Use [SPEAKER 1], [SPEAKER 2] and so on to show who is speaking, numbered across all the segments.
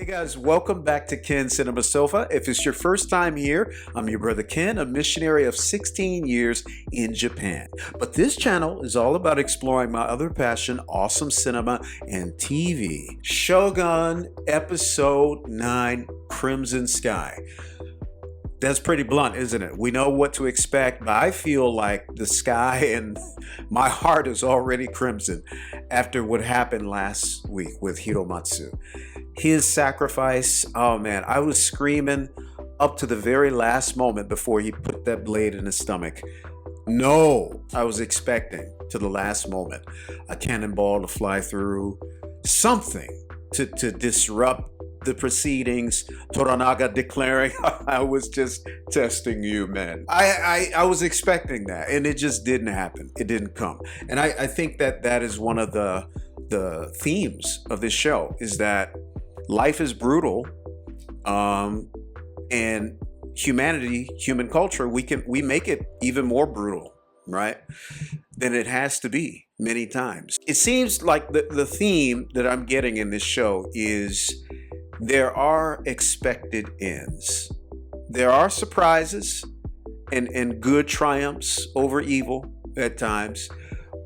[SPEAKER 1] Hey guys, welcome back to Ken Cinema Sofa. If it's your first time here, I'm your brother Ken, a missionary of 16 years in Japan. But this channel is all about exploring my other passion, awesome cinema and TV. Shogun Episode 9, Crimson Sky. That's pretty blunt, isn't it? We know what to expect, but I feel like the sky and my heart is already crimson after what happened last week with Hiromatsu. His sacrifice, oh man, I was screaming up to the very last moment before he put that blade in his stomach. No, I was expecting to the last moment a cannonball to fly through, something to disrupt the proceedings. Toranaga declaring, I was just testing you, man. I was expecting that, and it just didn't happen. It didn't come. And I think that is one of the themes of this show, is that life is brutal, and humanity, human culture, we make it even more brutal, right, than it has to be many times. It seems like the theme that I'm getting in this show is there are expected ends. There are surprises and good triumphs over evil at times,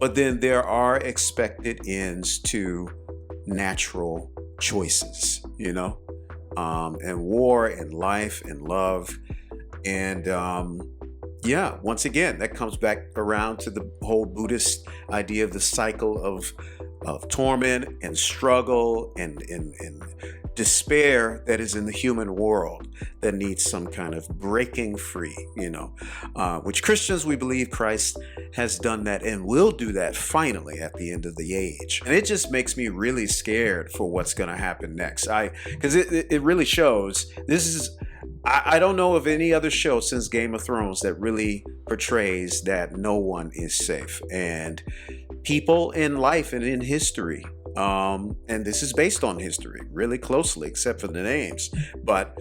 [SPEAKER 1] but then there are expected ends to natural choices, and war and life and love. And yeah, once again, that comes back around to the whole Buddhist idea of the cycle of torment and struggle and despair that is in the human world that needs some kind of breaking free, which Christians, we believe Christ has done that and will do that finally at the end of the age. And it just makes me really scared for what's going to happen next. Because it really shows, I don't know of any other show since Game of Thrones that really portrays that no one is safe. And people in life and in history, and this is based on history really closely, except for the names, but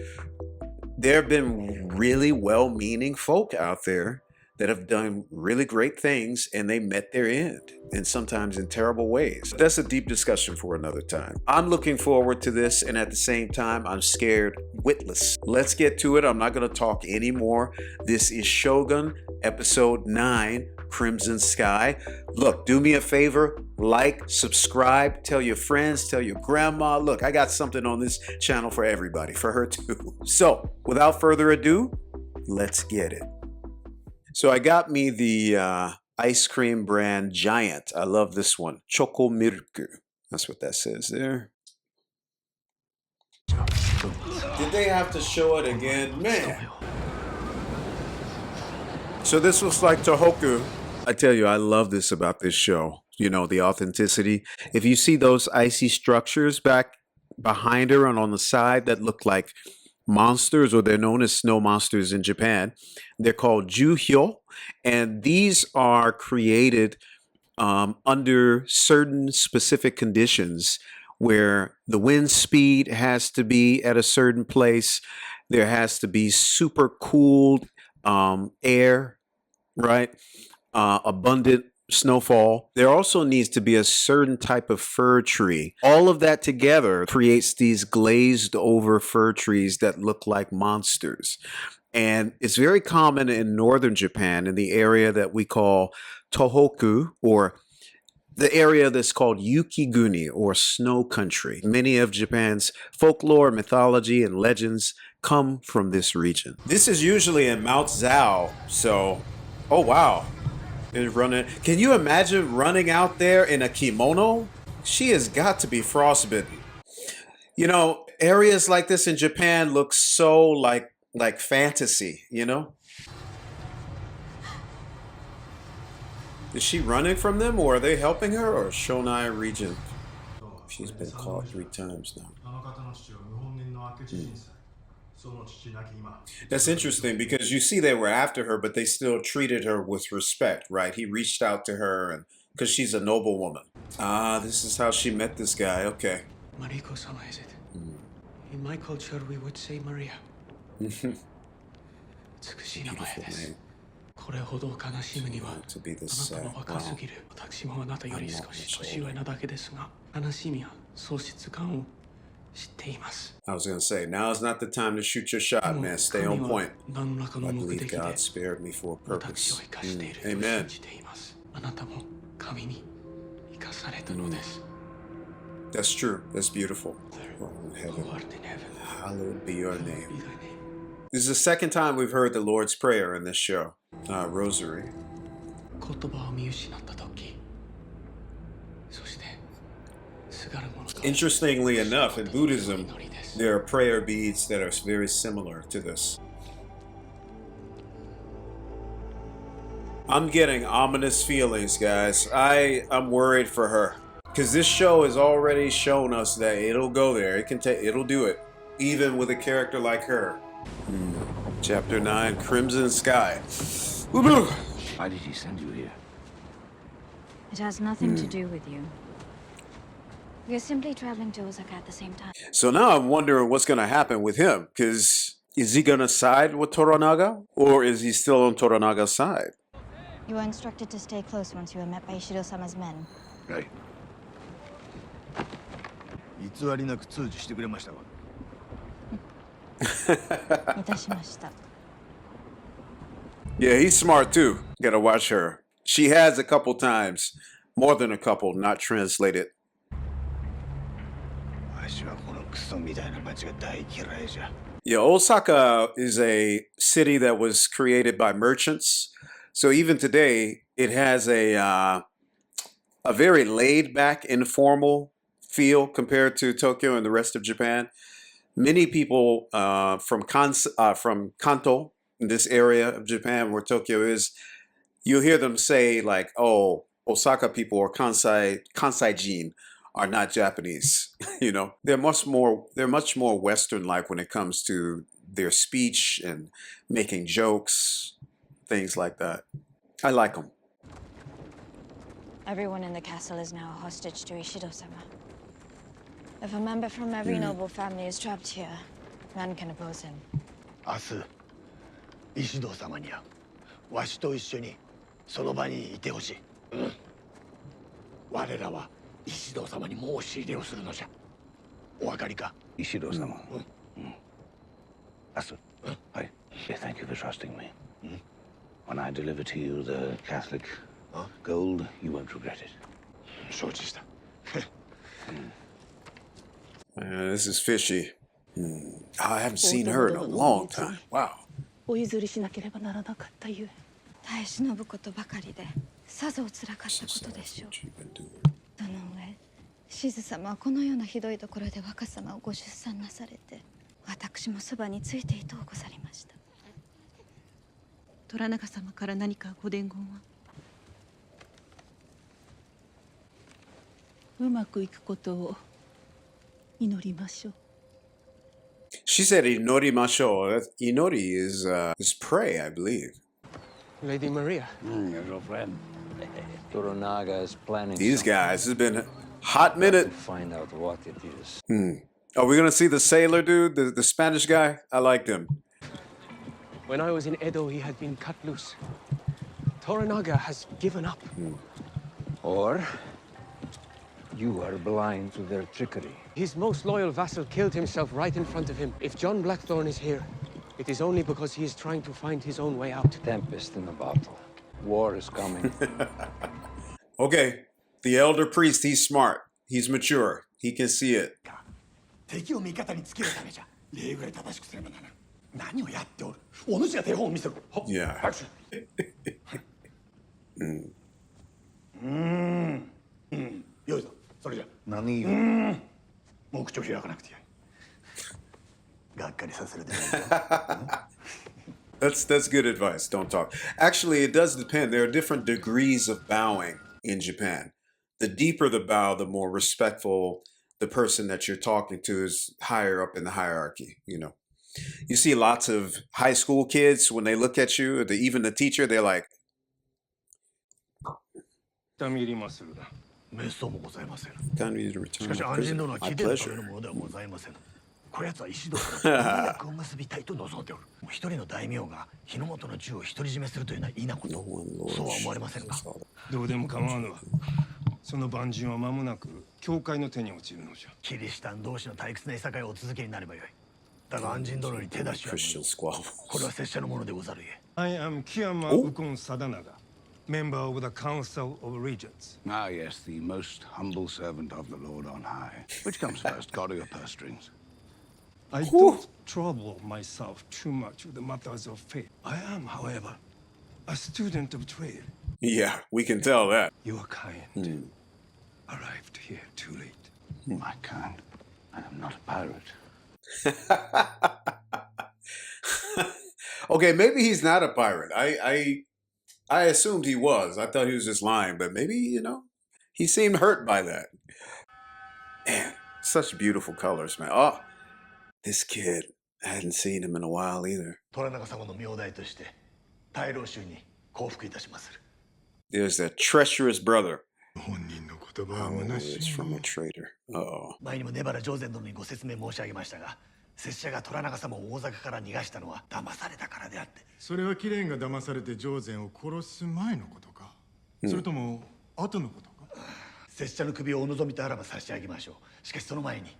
[SPEAKER 1] there have been really well-meaning folk out there that have done really great things, and they met their end, and sometimes in terrible ways. That's a deep discussion for another time. I'm looking forward to this, and at the same time, I'm scared witless. Let's get to it. I'm not going to talk anymore. This is Shogun Episode 9, Crimson Sky. Look, do me a favor, like, subscribe, tell your friends, tell your grandma. Look, I got something on this channel for everybody, for her too. So, without further ado, let's get it. So I got me the ice cream brand Giant. I love this one. Choco Milk. That's what that says there. Did they have to show it again? Man. So this looks like Tohoku. I tell you, I love this about this show. The authenticity. If you see those icy structures back behind her and on the side that look like monsters, or they're known as snow monsters in Japan. They're called Juhyo, and these are created under certain specific conditions where the wind speed has to be at a certain place. There has to be super cooled air, right? Abundant snowfall. There also needs to be a certain type of fir tree. All of that together creates these glazed over fir trees that look like monsters. And it's very common in northern Japan, in the area that we call Tohoku, or the area that's called Yukiguni, or snow country. Many of Japan's folklore, mythology, and legends come from this region. This is usually in Mount Zhao, so, oh wow. Running. Can you imagine running out there in a kimono? She has got to be frostbitten. Areas like this in Japan look so like fantasy, Is she running from them, or are they helping her, or Shonai region? She's been caught 3 times now. That's interesting, because you see they were after her, but they still treated her with respect, right? He reached out to her, and because she's a noble woman. Ah, this is how she met this guy. Okay.
[SPEAKER 2] Mariko-sama, is it? In my culture, we would say Maria.
[SPEAKER 1] Beautiful name. To be this sad. Wow. I was going to say, now is not the time to shoot your shot, man. Stay on point. I believe God spared me for a purpose. Amen. That's true. That's beautiful. Oh, in heaven. Hallowed be your name. This is the second time we've heard the Lord's Prayer in this show. Rosary. Interestingly enough, in Buddhism, there are prayer beads that are very similar to this. I'm getting ominous feelings, guys. I'm worried for her. Because this show has already shown us that it'll go there. It'll do it. Even with a character like her. Chapter 9, Crimson Sky.
[SPEAKER 3] Why did he send you here?
[SPEAKER 4] It has nothing to do with you. We are simply traveling to Osaka at the same time.
[SPEAKER 1] So now I'm wondering what's going to happen with him. Because is he going to side with Toranaga? Or is he still on Toranaga's side?
[SPEAKER 4] You were instructed to stay close once you were met by Ishido-sama's men.
[SPEAKER 3] Right.
[SPEAKER 1] Yeah, he's smart too. Gotta watch her. She has a couple times, more than a couple, not translated. Yeah, Osaka is a city that was created by merchants. So even today, it has a very laid-back, informal feel compared to Tokyo and the rest of Japan. Many people from Kanto, in this area of Japan where Tokyo is, you'll hear them say like, "Oh, Osaka people or Kansai-Jin are not Japanese." You know, they're much more Western-like when it comes to their speech and making jokes, things like that. I like them.
[SPEAKER 4] Everyone in the castle is now a hostage to Ishido-sama. If a member from every noble family is trapped here, none can oppose him.
[SPEAKER 5] 明日、石堂様にはわしと一緒にその場にいてほしい。我らは石堂様に申し入れをするのじゃ。お分かりか？
[SPEAKER 3] 石堂様。明日。はい。Thank you for trusting me. When I deliver to you the Catholic gold, you won't regret it.
[SPEAKER 5] 承知した。
[SPEAKER 1] This is fishy. I haven't seen her in a long time. Wow.
[SPEAKER 6] お譲りしなければならなかったゆえ。
[SPEAKER 4] 耐え忍ぶことばかりで、さぞ辛かったことでしょう。その上、しず様はこのようなひどいところで若様をご出産なされて、私もそばについていとうござりました。
[SPEAKER 6] 虎長様から何かご伝言は？うまくいくことを祈りましょう。
[SPEAKER 1] She said "inorimashou." Inori is pray, I believe.
[SPEAKER 2] Lady Maria.
[SPEAKER 3] Your friend. Toranaga is planning.
[SPEAKER 1] These guys, it's been a hot minute.
[SPEAKER 3] Find out what it is.
[SPEAKER 1] Are we gonna see the sailor dude, the Spanish guy? I liked him.
[SPEAKER 2] When I was in Edo, he had been cut loose. Toranaga has given up.
[SPEAKER 3] Or you are blind to their trickery.
[SPEAKER 2] His most loyal vassal killed himself right in front of him. If John Blackthorne is here, it is only because he is trying to find his own way out.
[SPEAKER 3] Tempest in the bottle. War is coming.
[SPEAKER 1] Okay, the elder priest, he's smart. He's mature. He can see it.
[SPEAKER 5] 敵を味方につけるためじゃ。礼ぐらい正しくすればならん。何をやっておる。お主が手本を見せろ。
[SPEAKER 1] Yeah.
[SPEAKER 5] よいぞ。それじゃ。
[SPEAKER 3] 何よ。
[SPEAKER 5] もう口を開かなくてよい。がっかりさせるで。
[SPEAKER 1] That's good advice. Don't talk. Actually, it does depend. There are different degrees of bowing in Japan. The deeper the bow, the more respectful the person that you're talking to is higher up in the hierarchy, you know. You see lots of high school kids, when they look at you, even the teacher, they're like,
[SPEAKER 5] 痛み入りまするな。めっそうもございません。
[SPEAKER 1] time you to
[SPEAKER 5] し
[SPEAKER 1] return
[SPEAKER 5] かし
[SPEAKER 1] to
[SPEAKER 5] 安心
[SPEAKER 1] prison.
[SPEAKER 5] 殿は
[SPEAKER 1] My
[SPEAKER 5] 貴殿のため
[SPEAKER 1] pleasure.
[SPEAKER 5] のものではございません。こやつは石堂から婚約を結びたいと望んでおる。一人の大名が日の本の銃を独り占めするというのはいいなこと。そうは思われませんか。どうでも構わぬわ。
[SPEAKER 7] その万人は間もなく教会の手に落ちるのじゃ。
[SPEAKER 5] キリシタン同士の退屈ないさかいをお続けになればよい。だが暗人殿に手出しは無
[SPEAKER 1] Christian
[SPEAKER 5] 用。
[SPEAKER 1] squabble.
[SPEAKER 5] これは拙者のものでござるゆえ。
[SPEAKER 7] I am Kiyama Ukon Sadanaga, member of the Council of Regents.
[SPEAKER 3] Ah, yes, the most humble servant of the Lord on high. Which comes first, God or your purse strings?
[SPEAKER 7] I don't trouble myself too much with the matters of faith. I am, however, a student of trade.
[SPEAKER 1] Yeah, we can tell that.
[SPEAKER 7] Your kind arrived here too late.
[SPEAKER 3] My kind. I am not a pirate.
[SPEAKER 1] Okay, maybe he's not a pirate. I assumed he was. I thought he was just lying, but maybe, he seemed hurt by that. Man, such beautiful colors, man. Oh, this kid. I hadn't seen him in a while either.
[SPEAKER 5] 虎中様の名代として大老衆に降伏いたしまする。
[SPEAKER 1] There's that treacherous brother.
[SPEAKER 7] 本人の言葉は
[SPEAKER 1] Oh,
[SPEAKER 7] 虚し
[SPEAKER 1] it's
[SPEAKER 7] い
[SPEAKER 1] from
[SPEAKER 7] の
[SPEAKER 1] a traitor. Uh-oh.
[SPEAKER 5] 前にもネバラ上禅殿にご説明申し上げましたが、拙者が虎中様を大坂から逃がしたのは騙されたからであって。
[SPEAKER 7] それは貴殿が騙されて上禅を殺す前のことか、それとも後のことか。
[SPEAKER 5] 拙者の首をお望みとあらば差し上げましょう。しかしその前に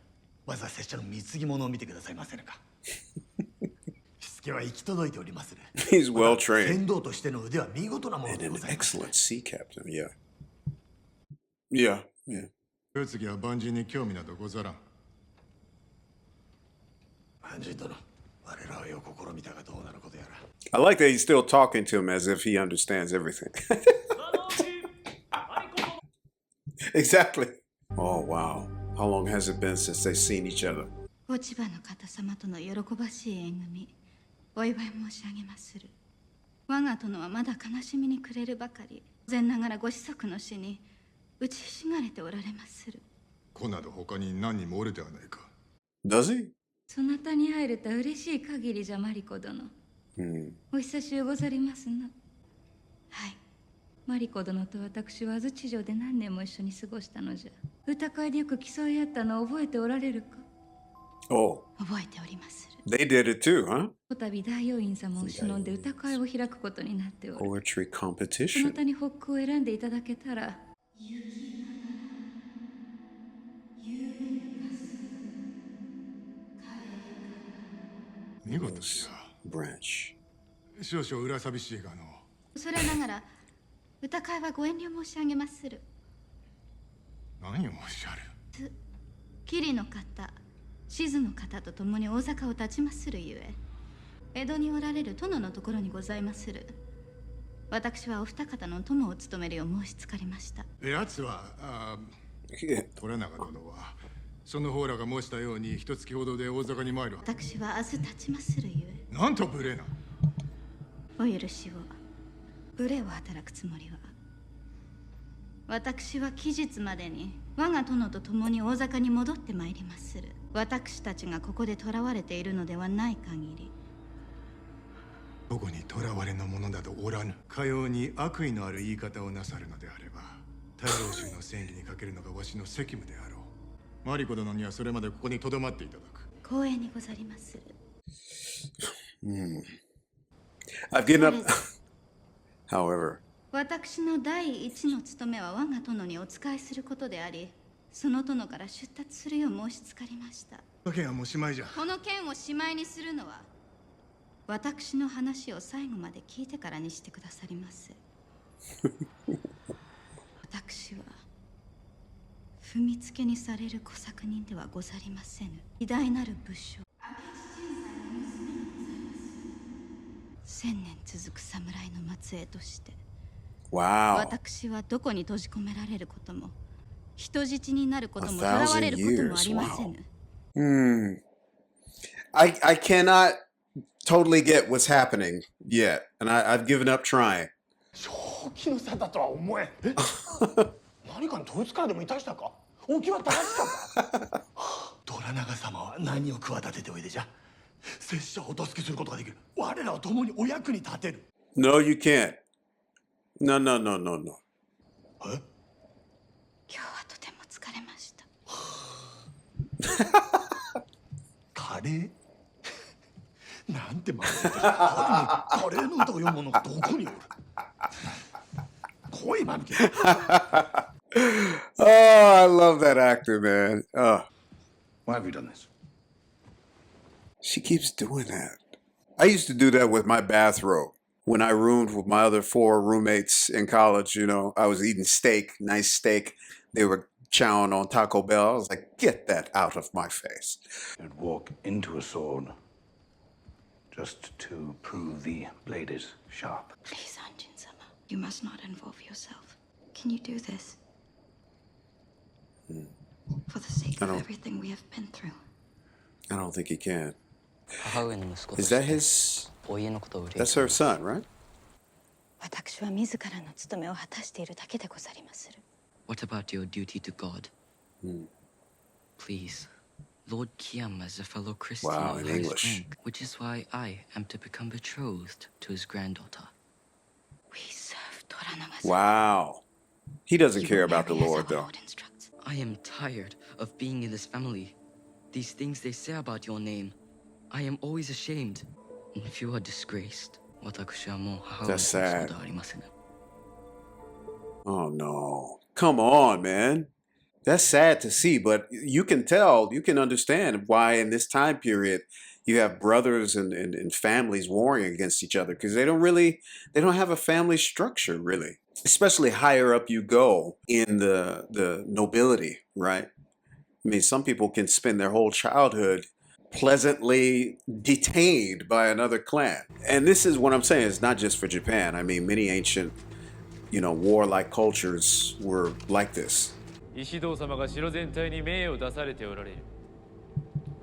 [SPEAKER 5] まずは拙者の貢ぎ物を見てくださいませぬか。しつけは行き届いておりまする。
[SPEAKER 1] He's well trained
[SPEAKER 5] 船頭としての腕は見事なもの
[SPEAKER 1] and
[SPEAKER 5] で
[SPEAKER 1] an
[SPEAKER 5] ございます。
[SPEAKER 1] excellent sea captain. Yeah. Yeah, yeah.
[SPEAKER 7] 次は万人に興味などござらん。
[SPEAKER 5] 暗人殿、我らはよく試みたがどうなることやら。
[SPEAKER 1] I like that he's still talking to him as if he understands everything. Exactly. Oh, wow. How long has it been since they've seen each other?
[SPEAKER 4] 落ち葉の方様との喜ばしい縁組、お祝い申し上げまする。我が殿はまだ悲しみに暮れるばかり、然ながらご子息の死に打ちひしがれておられまする。
[SPEAKER 7] 子など他に何人もおるではないか。
[SPEAKER 1] Does he?
[SPEAKER 4] そなたに会えると嬉しい限りじゃマリコ殿。お久しゅうござりますな。はい。マリコ殿と私は安土城で何年も一緒に過ごしたのじゃ。歌会でよく競い合ったのを覚えておられるか。
[SPEAKER 1] Oh,
[SPEAKER 4] 覚えておりまする。
[SPEAKER 1] they did it too, huh?
[SPEAKER 4] こたび大王院様を忍んで歌会を開くことになっておる。
[SPEAKER 1] Poetry
[SPEAKER 4] その
[SPEAKER 1] competition.
[SPEAKER 4] 他にホックを選んでいただけたら。
[SPEAKER 7] 見事じゃ。
[SPEAKER 1] Branch.
[SPEAKER 7] 少々裏寂しいがの。
[SPEAKER 4] それながら歌会はご遠慮申し上げまする。
[SPEAKER 7] 何をおっしゃる。
[SPEAKER 4] 桐の方、静の方と共に大坂を立ちまするゆえ、江戸におられる殿のところにございまする。私はお二方の友を務めるよう申しつかりました。
[SPEAKER 7] 奴は、
[SPEAKER 1] Yeah.
[SPEAKER 7] 虎永殿は、その方らが申したように一月ほどで大阪に参る。
[SPEAKER 4] 私は明日立ちまするゆえ、
[SPEAKER 7] なんと無礼な。
[SPEAKER 4] お許しを。無礼を働くつもりは。私は期日までに我が殿と共に大坂に戻ってまいりまする。私たちがここで囚われているのではない限り。
[SPEAKER 7] ここに囚われの者などおらぬ。かように悪意のある言い方をなさるのであれば、大老衆の戦利にかけるのがわしの責務であろう。マリコ殿にはそれまでここに留まっていただく。
[SPEAKER 4] 光栄にござりまする。
[SPEAKER 1] I've given up. However,
[SPEAKER 4] 私の第一の務めは我が殿にお仕えすることであり、その殿から出立するよう申しつかりました。
[SPEAKER 7] 件はもうしまいじゃ。
[SPEAKER 4] この件をしまいにするのは、私の話を最後まで聞いてからにしてくださります。私は踏みつけにされる小作人ではござりませぬ。偉大なる武将、1000年続く侍の末裔として、
[SPEAKER 1] wow.
[SPEAKER 4] 私はどこに閉じ込められることも、人質になることも、囚
[SPEAKER 1] 1,000
[SPEAKER 4] われることもありませぬ。
[SPEAKER 1] Hmm. I cannot totally get what's happening yet, and I've given up trying.
[SPEAKER 5] 正気の沙汰とは思えん。何かに統一会でもいたしたか。お気は正しかった。虎長様は何を企てておいでじゃ。拙者をお助けすることができる。我らは共にお役に立てる。
[SPEAKER 1] No, you can't. No, no, no, no, no.
[SPEAKER 4] 今日はとても疲れました。
[SPEAKER 5] カレーなんてまずい。カレーの歌を読む者がどこにおる。来い、マヌケ。
[SPEAKER 1] Oh, I love that actor, man.
[SPEAKER 3] Why have you done this?
[SPEAKER 1] She keeps doing that. I used to do that with my bathrobe. When I roomed with my other 4 roommates in college, I was eating steak, nice steak. They were chowing on Taco Bell. I was like, get that out of my face.
[SPEAKER 3] You'd walk into a sword just to prove the blade is sharp.
[SPEAKER 4] Please, Anjin-sama, you must not involve yourself. Can you do this? For the sake of everything we have been through.
[SPEAKER 1] I don't think he can.
[SPEAKER 8] 母上の息子と
[SPEAKER 1] Is
[SPEAKER 8] して
[SPEAKER 1] that his?
[SPEAKER 8] お家のことを憂い
[SPEAKER 1] That's her son, right?
[SPEAKER 4] 私は自らの務めを果たしているだけでござりまする。
[SPEAKER 8] What about your duty to God? Please, Lord Kiyama is a fellow Christian
[SPEAKER 1] Wow,
[SPEAKER 8] of
[SPEAKER 1] in
[SPEAKER 8] highest
[SPEAKER 1] English.
[SPEAKER 8] rank, which is why I am to become betrothed to his granddaughter.
[SPEAKER 4] We serve Toranaga-sama.
[SPEAKER 1] Wow. He doesn't
[SPEAKER 4] You
[SPEAKER 1] care
[SPEAKER 4] will
[SPEAKER 1] about the
[SPEAKER 4] marry as
[SPEAKER 1] Lord,
[SPEAKER 4] our
[SPEAKER 1] though.
[SPEAKER 4] Lord instructs.
[SPEAKER 8] I am tired of being in this family. These things they say about your name, I am always ashamed. And if you are disgraced, 私はもう母上の
[SPEAKER 1] That's
[SPEAKER 8] そう
[SPEAKER 1] sad.
[SPEAKER 8] ではありません。
[SPEAKER 1] Oh, no. Come on, man. That's sad to see, but you can tell, you can understand why in this time period you have brothers and families warring against each other because they don't have a family structure, really. Especially higher up you go in the nobility, right? I mean, some people can spend their whole childhood pleasantly detained by another clan. And this is what I'm saying, it's not just for Japan. I mean, many ancient, warlike cultures were like this.
[SPEAKER 9] 石堂様が城全体に命を出されておられる。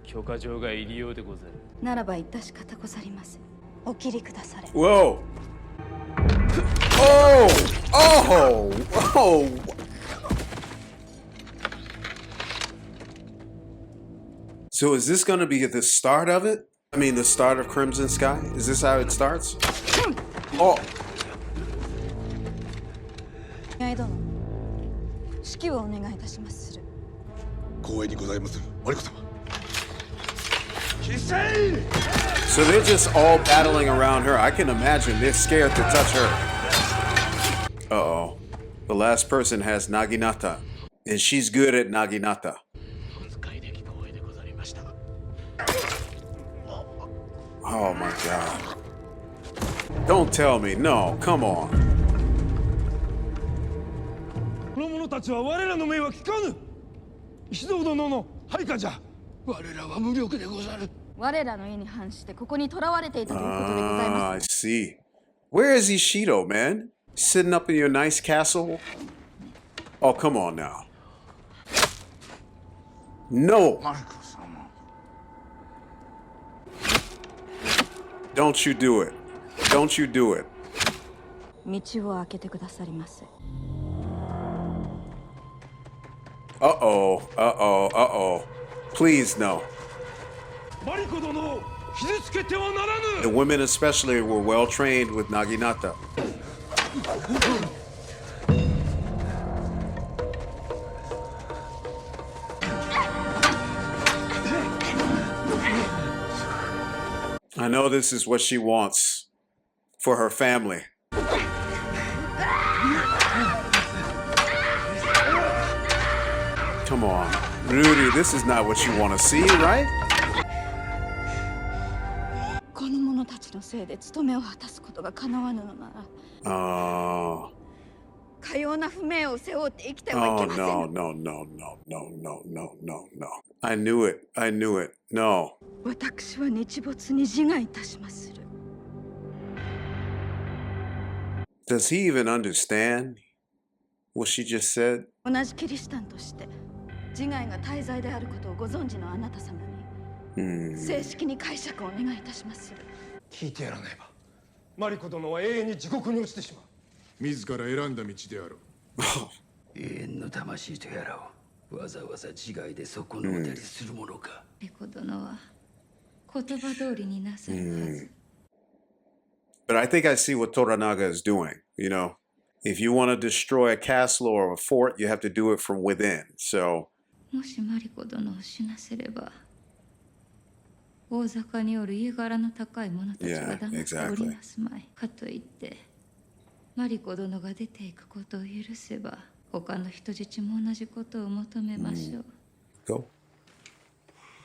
[SPEAKER 9] 許可状が入りようでござる。
[SPEAKER 4] ならば致し方ござりません。お切りくだされ。
[SPEAKER 1] Whoa! Oh! Oh! Oh! So is this going to be the start of it? I mean, the start of Crimson Sky? Is this how it starts? Oh!
[SPEAKER 4] 八重殿、指揮をお願いいたしまする。
[SPEAKER 5] 光栄にございまする、マリコ様。
[SPEAKER 1] So they're just all battling around her. I can imagine they're scared to touch her. Uh-oh. The last person has Naginata. And she's good at Naginata. Oh my god. Don't tell me. No, come on.
[SPEAKER 5] この者たちは我らの命は聞かぬ。石堂殿の配下じゃ。我らは無力でござる。
[SPEAKER 4] 我らの意に反してここに囚われていたということでござい
[SPEAKER 1] I
[SPEAKER 4] ます。
[SPEAKER 1] see. Where is Ishido, man? Sitting up in your nice castle? Oh, come on now. No! Don't you do it. Don't you do it.
[SPEAKER 4] 道を開けてくださりませ。
[SPEAKER 1] Uh-oh. Uh-oh. Uh-oh. Please, no.
[SPEAKER 5] マリコ殿を傷つけてはなら
[SPEAKER 1] The
[SPEAKER 5] ぬ。
[SPEAKER 1] women especially were well trained with Naginata. I know this is what she wants for her family. Come on. Rudy, this is not what you want to see, right?
[SPEAKER 4] この者たちのせいで務めを果たすことが叶わぬのなら、
[SPEAKER 1] Oh.
[SPEAKER 4] かような不名を背負って生きてはい
[SPEAKER 1] Oh,
[SPEAKER 4] けません。
[SPEAKER 1] no, no, no, no, no, no, no, no, no. I knew it. I knew it. No.
[SPEAKER 4] 私は日没に自害いたしまする。
[SPEAKER 1] Does he even understand what she just said?
[SPEAKER 4] 同じキリシタンとして自害が大罪であることをご存知のあなた様に正式に解釈をお願いいたしまする。
[SPEAKER 5] 聞いてやらねば。マリコ殿は永遠に地獄に落ちてしまう。
[SPEAKER 7] 自ら選んだ道であろう。
[SPEAKER 10] 永遠の魂とやらをわざわざ自害で損のうたりするものか。
[SPEAKER 4] リコ殿は言葉通りになさるはず。
[SPEAKER 1] But I think I see what Toranaga is doing. If you want to destroy a castle or a fort, you have to do it from within. So,
[SPEAKER 4] もしマリコ殿を死なせれば、大坂による家柄の高い者たちが黙っておりますまい。かといって、マリコ殿が出ていくことを許せば、他の人質も同じことを求めましょう。
[SPEAKER 1] Go.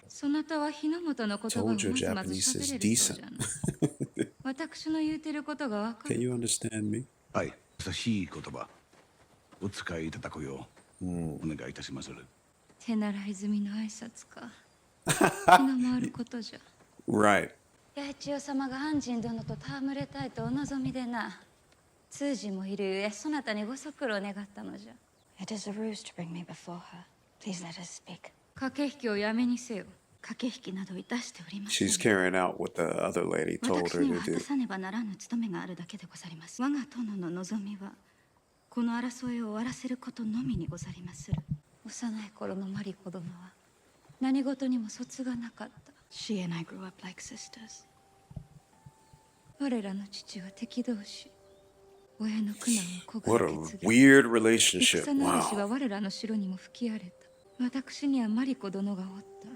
[SPEAKER 4] そなたは日の本の言葉をま
[SPEAKER 1] Told you
[SPEAKER 4] ずまず
[SPEAKER 1] Japanese
[SPEAKER 4] 喋
[SPEAKER 1] is
[SPEAKER 4] れるそう
[SPEAKER 1] decent.
[SPEAKER 4] じゃな。私の言うてることがわか
[SPEAKER 1] Can
[SPEAKER 4] る。
[SPEAKER 1] you understand me?
[SPEAKER 3] はい、優しい言葉お使いいただくようお願いいたしまする。
[SPEAKER 4] 手習い済みの挨拶か。気の回ることじゃ。
[SPEAKER 1] Right.
[SPEAKER 4] 八千代様が安心殿と戯れたいとお望みでな。通詞もいるゆえ、そなたにご足労願ったのじゃ。It is a ruse to bring me before her. Please let us speak. 駆け引きをやめにせよ。駆け引きなどいたしておりません。
[SPEAKER 1] She's carrying out what the other lady told
[SPEAKER 4] 私
[SPEAKER 1] her
[SPEAKER 4] には
[SPEAKER 1] to
[SPEAKER 4] 果
[SPEAKER 1] do.
[SPEAKER 4] たさねばならぬ務めがあるだけでござります。我が殿の望みは、この争いを終わらせることのみにござりまする。幼い頃のマリコ殿は、何事にも疎がなかった。She and I grew up like sisters. 我らの父は敵同士。親の苦難を焦
[SPEAKER 1] What
[SPEAKER 4] が
[SPEAKER 1] a
[SPEAKER 4] れ継ぎ。
[SPEAKER 1] weird relationship.
[SPEAKER 4] 戦の主
[SPEAKER 1] Wow.
[SPEAKER 4] は我らの城にも吹き荒れた。私にはマリコ殿がおった。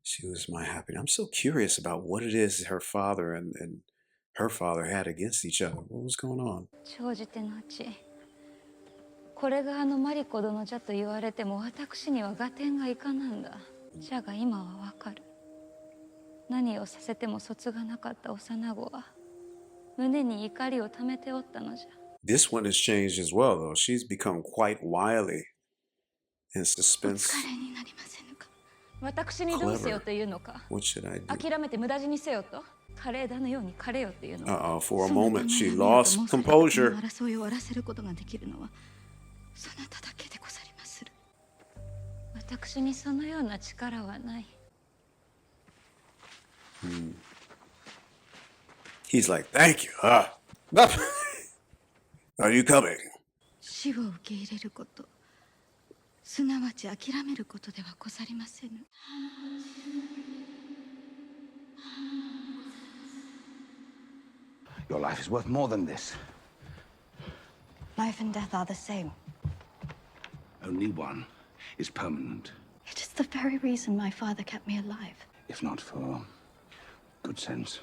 [SPEAKER 1] She was my happy. I'm so curious about what it is her father and her father had against each other. What was going on?
[SPEAKER 4] 長じてのち、これがあのマリコ殿じゃと言われても私には合点がいかなんだ。じゃが今はわかる。何をさせても卒がなかった幼子は胸に怒りをためておったのじゃ。
[SPEAKER 1] This one has changed as well, though. She's become quite wily and
[SPEAKER 4] お
[SPEAKER 1] suspense.
[SPEAKER 4] 疲れになりませぬか。私にどうせよというのか。
[SPEAKER 1] What should I do?
[SPEAKER 4] 諦めて無駄死にせよと。カレーだのようにカレーよというのか。
[SPEAKER 1] For a
[SPEAKER 4] そなたの
[SPEAKER 1] moment, she
[SPEAKER 4] 悩み
[SPEAKER 1] lost
[SPEAKER 4] と申された
[SPEAKER 1] composure.
[SPEAKER 4] この争いを終わらせることができるのはそなただけでござりまする。私にそのような力はない。
[SPEAKER 1] He's like, thank you. Are you coming?
[SPEAKER 4] 死を受け入れること、すなわち諦めることではござりませぬ。
[SPEAKER 3] Your life is worth more than this.
[SPEAKER 4] Life and death are the same.
[SPEAKER 3] Only one is permanent.
[SPEAKER 4] It is the very reason my father kept me alive.
[SPEAKER 3] If not for good sense,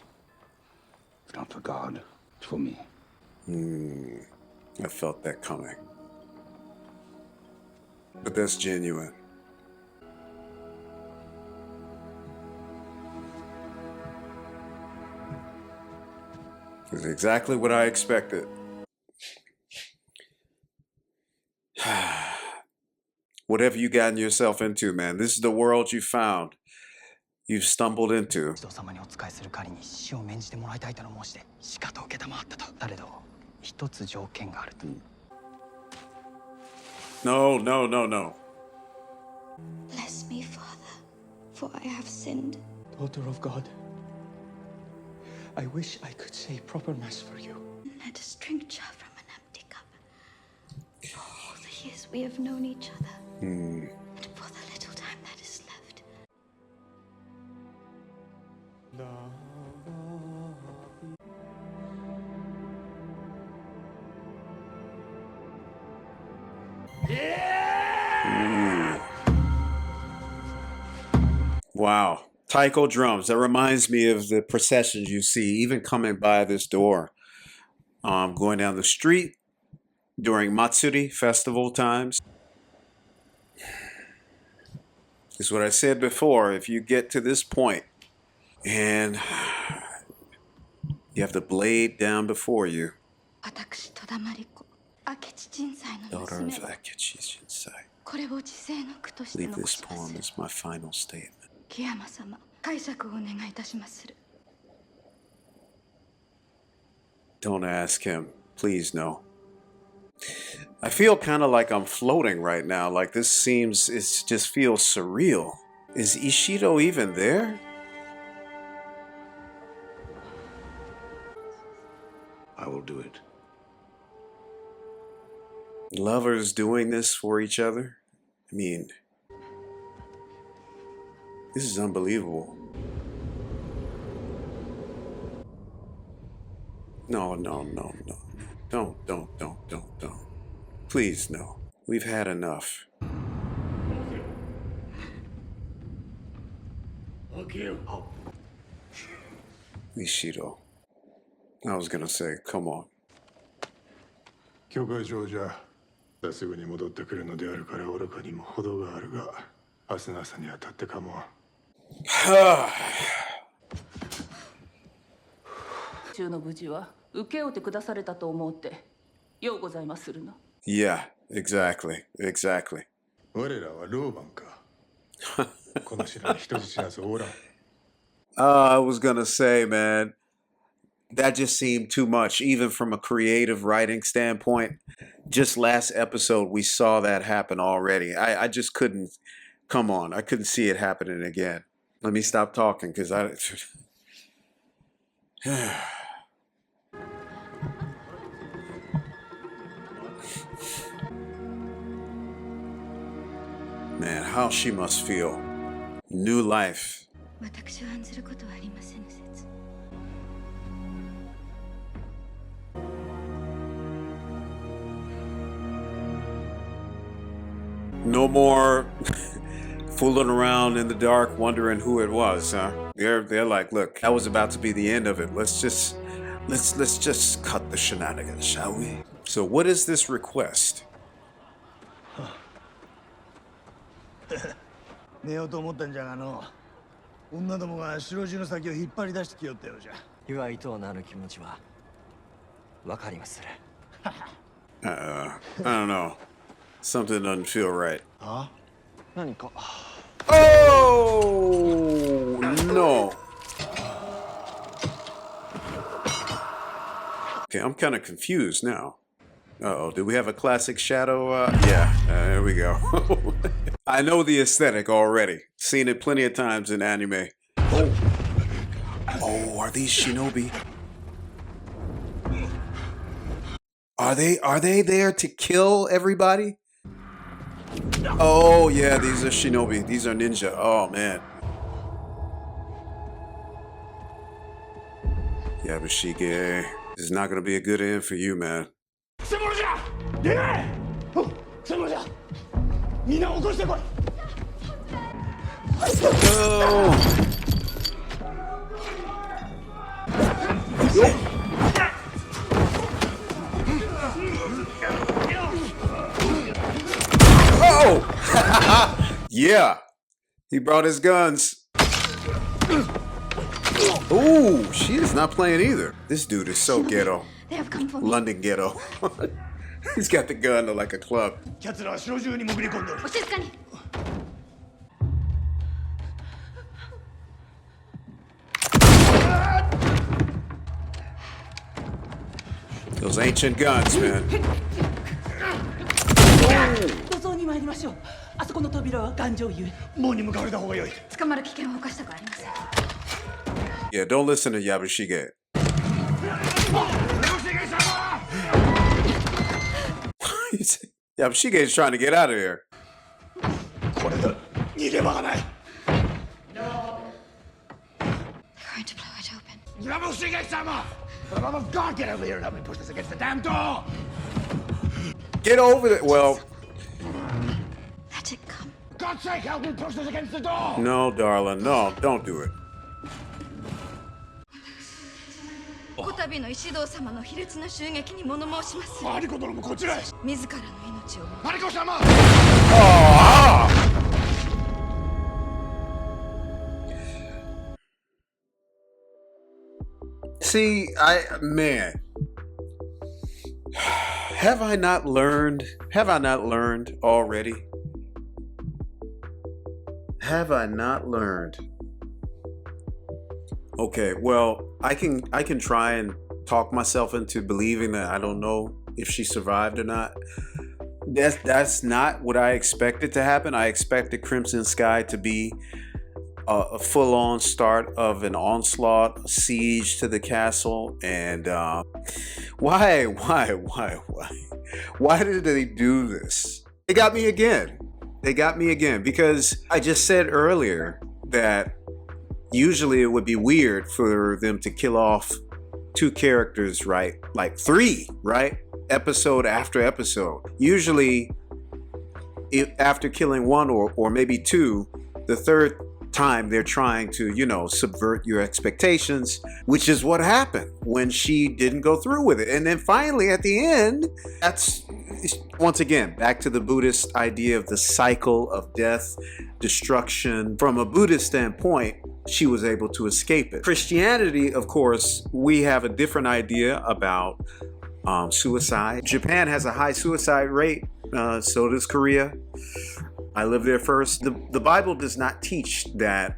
[SPEAKER 3] if not for God, it's for me.
[SPEAKER 1] I felt that coming. But that's genuine. It's exactly what I expected. Whatever you gotten yourself into, man, this is the world you found. You've stumbled into.
[SPEAKER 11] 人様にお仕えする仮に死を免じてもらいたいとの申しでしかと受けたまわったと。誰ど一つ条件があると。
[SPEAKER 1] No, no, no, no.
[SPEAKER 4] Bless me, Father, for I have sinned.
[SPEAKER 2] Daughter of God, I wish I could say proper mass for you.
[SPEAKER 4] Let us drink cha from an empty cup. For all the years we have known each other, and for the little time that is left.
[SPEAKER 1] Wow. Taiko drums. That reminds me of the processions you see, even coming by this door. Going down the street during Matsuri festival times. It's what I said before. If you get to this point and you have the blade down before you.
[SPEAKER 4] 私戸田真理子、明智人斎の
[SPEAKER 1] Daughter
[SPEAKER 4] 娘
[SPEAKER 1] of
[SPEAKER 4] は
[SPEAKER 1] Akechi Shinsai.
[SPEAKER 4] これを時世の句として
[SPEAKER 1] I believe
[SPEAKER 4] 残
[SPEAKER 1] this
[SPEAKER 4] します
[SPEAKER 1] poem is my final statement.
[SPEAKER 4] 木山様、解釈をお願いいたしまする。
[SPEAKER 1] Don't ask him. Please, no. I feel kind of like I'm floating right now. Like this seems, it just feels surreal. Is Ishido even there?
[SPEAKER 3] I will do it.
[SPEAKER 1] Lovers doing this for each other? I mean, this is unbelievable. No, no, no, no. Don't. Please, no. We've had enough. Ishido. I was gonna say, come on.
[SPEAKER 7] 許可状じゃすぐに戻ってくるのであるから愚かにも程があるが、明日の朝にはたってかも。
[SPEAKER 12] 中の無事は受け負ってくだされたと思うてようございまするな。
[SPEAKER 1] Yeah, exactly. Exactly.
[SPEAKER 7] 我らは老番か。この城に人質なぞおらん。
[SPEAKER 1] I was gonna say, man, that just seemed too much, even from a creative writing standpoint. Just last episode, we saw that happen already. I just couldn't, come on, I couldn't see it happening again. Let me stop talking, because I... Man, how she must feel. New life.
[SPEAKER 4] 私を案ずることはありませぬ説。
[SPEAKER 1] No more fooling around in the dark wondering who it was, huh? They're like, look, that was about to be the end of it. Let's just cut the shenanigans, shall we? So what is this request?
[SPEAKER 5] 寝ようと思ったんじゃがの、女どもが白地の先を引っ張り出してきよったようじゃ。
[SPEAKER 11] 祝いとうなる気持ちはわかりまする。
[SPEAKER 1] I don't know. Something doesn't feel right.
[SPEAKER 5] あ？
[SPEAKER 11] 何か。
[SPEAKER 1] Oh no. Okay, I'm kind of confused now. Uh-oh, do we have a classic shadow? Yeah, there we go. I know the aesthetic already. Seen it plenty of times in anime. Oh, oh, are these shinobi? Are they there to kill everybody? Oh yeah, these are shinobi. These are ninja. Oh man. Yabushige, this is not gonna be a good end for you, man. No. Oh! Yeah, he brought his guns. Ooh, she is not playing either. This dude is so ghetto.
[SPEAKER 4] They have come for me.
[SPEAKER 1] London ghetto. He's got the gun like a club.
[SPEAKER 5] 奴らは城中に潜り込んでる。
[SPEAKER 4] お静かに。
[SPEAKER 1] Those ancient guns, man.
[SPEAKER 12] 土蔵に参りましょう。あそこの扉は頑丈ゆえ。
[SPEAKER 5] 門に向かわれた方が良い。
[SPEAKER 4] 捕まる危険を犯したくありません。
[SPEAKER 1] Yeah, don't listen to Yabushige. Yabushige is trying to get out of here.
[SPEAKER 5] これだ。逃げ場がない。
[SPEAKER 4] They're going to blow it open.
[SPEAKER 5] Yabushige-sama! For the love of God, get over here and help me push this against the damn door!
[SPEAKER 1] Get over it. Well,
[SPEAKER 4] Let it come.
[SPEAKER 5] For God's sake, help me push this against the door!
[SPEAKER 1] no, darling, no, don't do it.
[SPEAKER 4] こたびの石堂様の卑劣な襲撃に物申します。
[SPEAKER 5] マリコ殿もこちらへ。
[SPEAKER 4] 自らの命を。
[SPEAKER 5] マリコ様!
[SPEAKER 1] See, man, have I not learned already? Have I not learned? Okay, well, I can try and talk myself into believing that I don't know if she survived or not. That's not what I expected to happen. I expected Crimson Sky to be a full-on start of an onslaught, a siege to the castle, and why did they do this? They got me again. Because I just said earlier that usually it would be weird for them to kill off two characters, right? Like three, right? Episode after episode. Usually, after killing one or maybe two, the third time they're trying to, subvert your expectations, which is what happened when she didn't go through with it. And then finally at the end, that's once again back to the Buddhist idea of the cycle of death, destruction. From a Buddhist standpoint, she was able to escape it. Christianity, of course, we have a different idea about suicide. Japan has a high suicide rate, so does Korea. I lived there first. The Bible does not teach that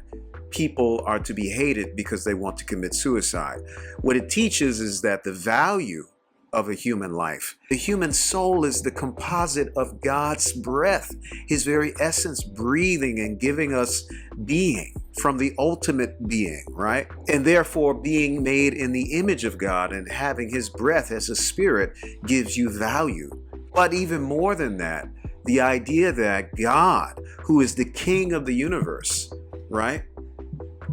[SPEAKER 1] people are to be hated because they want to commit suicide. What it teaches is that the value of a human life, the human soul, is the composite of God's breath, his very essence, breathing and giving us being from the ultimate being, right? And therefore being made in the image of God and having his breath as a spirit gives you value. But even more than that, the idea that God, who is the king of the universe, right?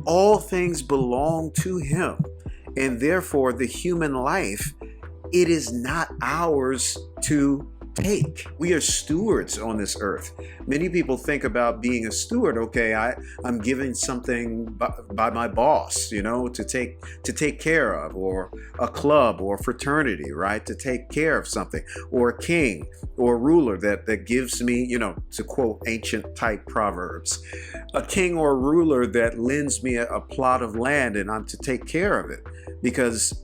[SPEAKER 1] All things belong to him. And therefore the human life, it is not ours to take. We are stewards on this earth. Many people think about being a steward. Okay, I'm given something by my boss, to take care of, or a club or fraternity, right? To take care of something, or a king or a ruler that gives me, to quote ancient type proverbs, a king or a ruler that lends me a plot of land and I'm to take care of it because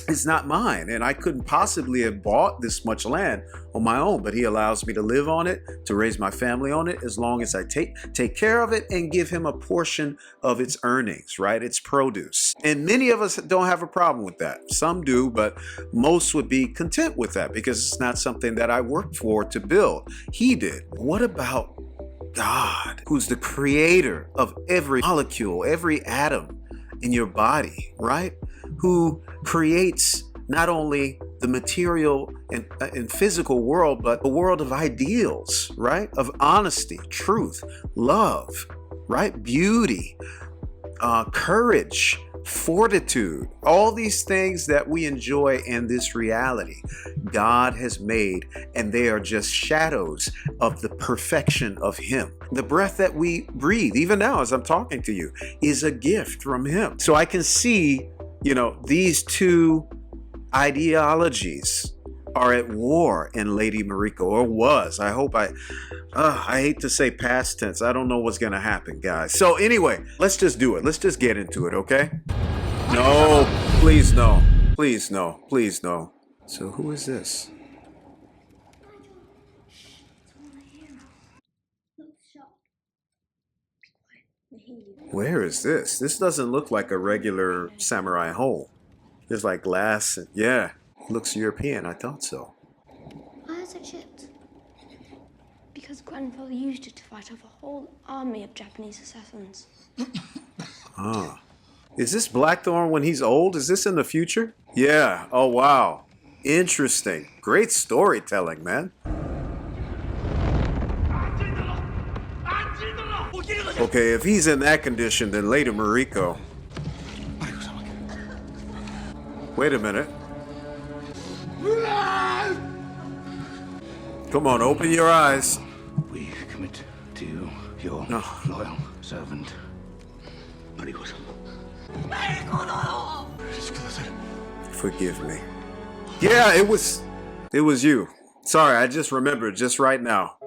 [SPEAKER 1] it's not mine, and I couldn't possibly have bought this much land on my own, but he allows me to live on it, to raise my family on it, as long as I take care of it and give him a portion of its earnings, right? Its produce. And many of us don't have a problem with that. Some do, but most would be content with that because it's not something that I worked for to build. He did. What about God, who's the creator of every molecule, every atom in your body, right? Who creates not only the material and physical world, but the world of ideals, right? Of honesty, truth, love, right? Beauty, courage, fortitude, all these things that we enjoy in this reality, God has made, and they are just shadows of the perfection of him. The breath that we breathe, even now as I'm talking to you, is a gift from him. So I can see, these two ideologies are at war in Lady Mariko, or was. I hope I hate to say past tense. I don't know what's going to happen, guys. So anyway, let's just do it. Let's just get into it, okay? No, please no. Please no. Please no. So who is this? Where is this? This doesn't look like a regular samurai home. There's like glass. Yeah, looks European. I thought so.
[SPEAKER 13] Why is it chipped? Because grandfather used it to fight off a whole army of Japanese assassins.
[SPEAKER 1] Is this Blackthorn when he's old? Is this in the future? Yeah. Oh, wow. Interesting. Great storytelling, man. Okay, if he's in that condition, then Lady Mariko. Wait a minute. Come on, open your eyes.
[SPEAKER 3] We commit to you, your loyal servant, Mariko-san.
[SPEAKER 1] Forgive me. Yeah, it was you. Sorry, I just remembered just right now.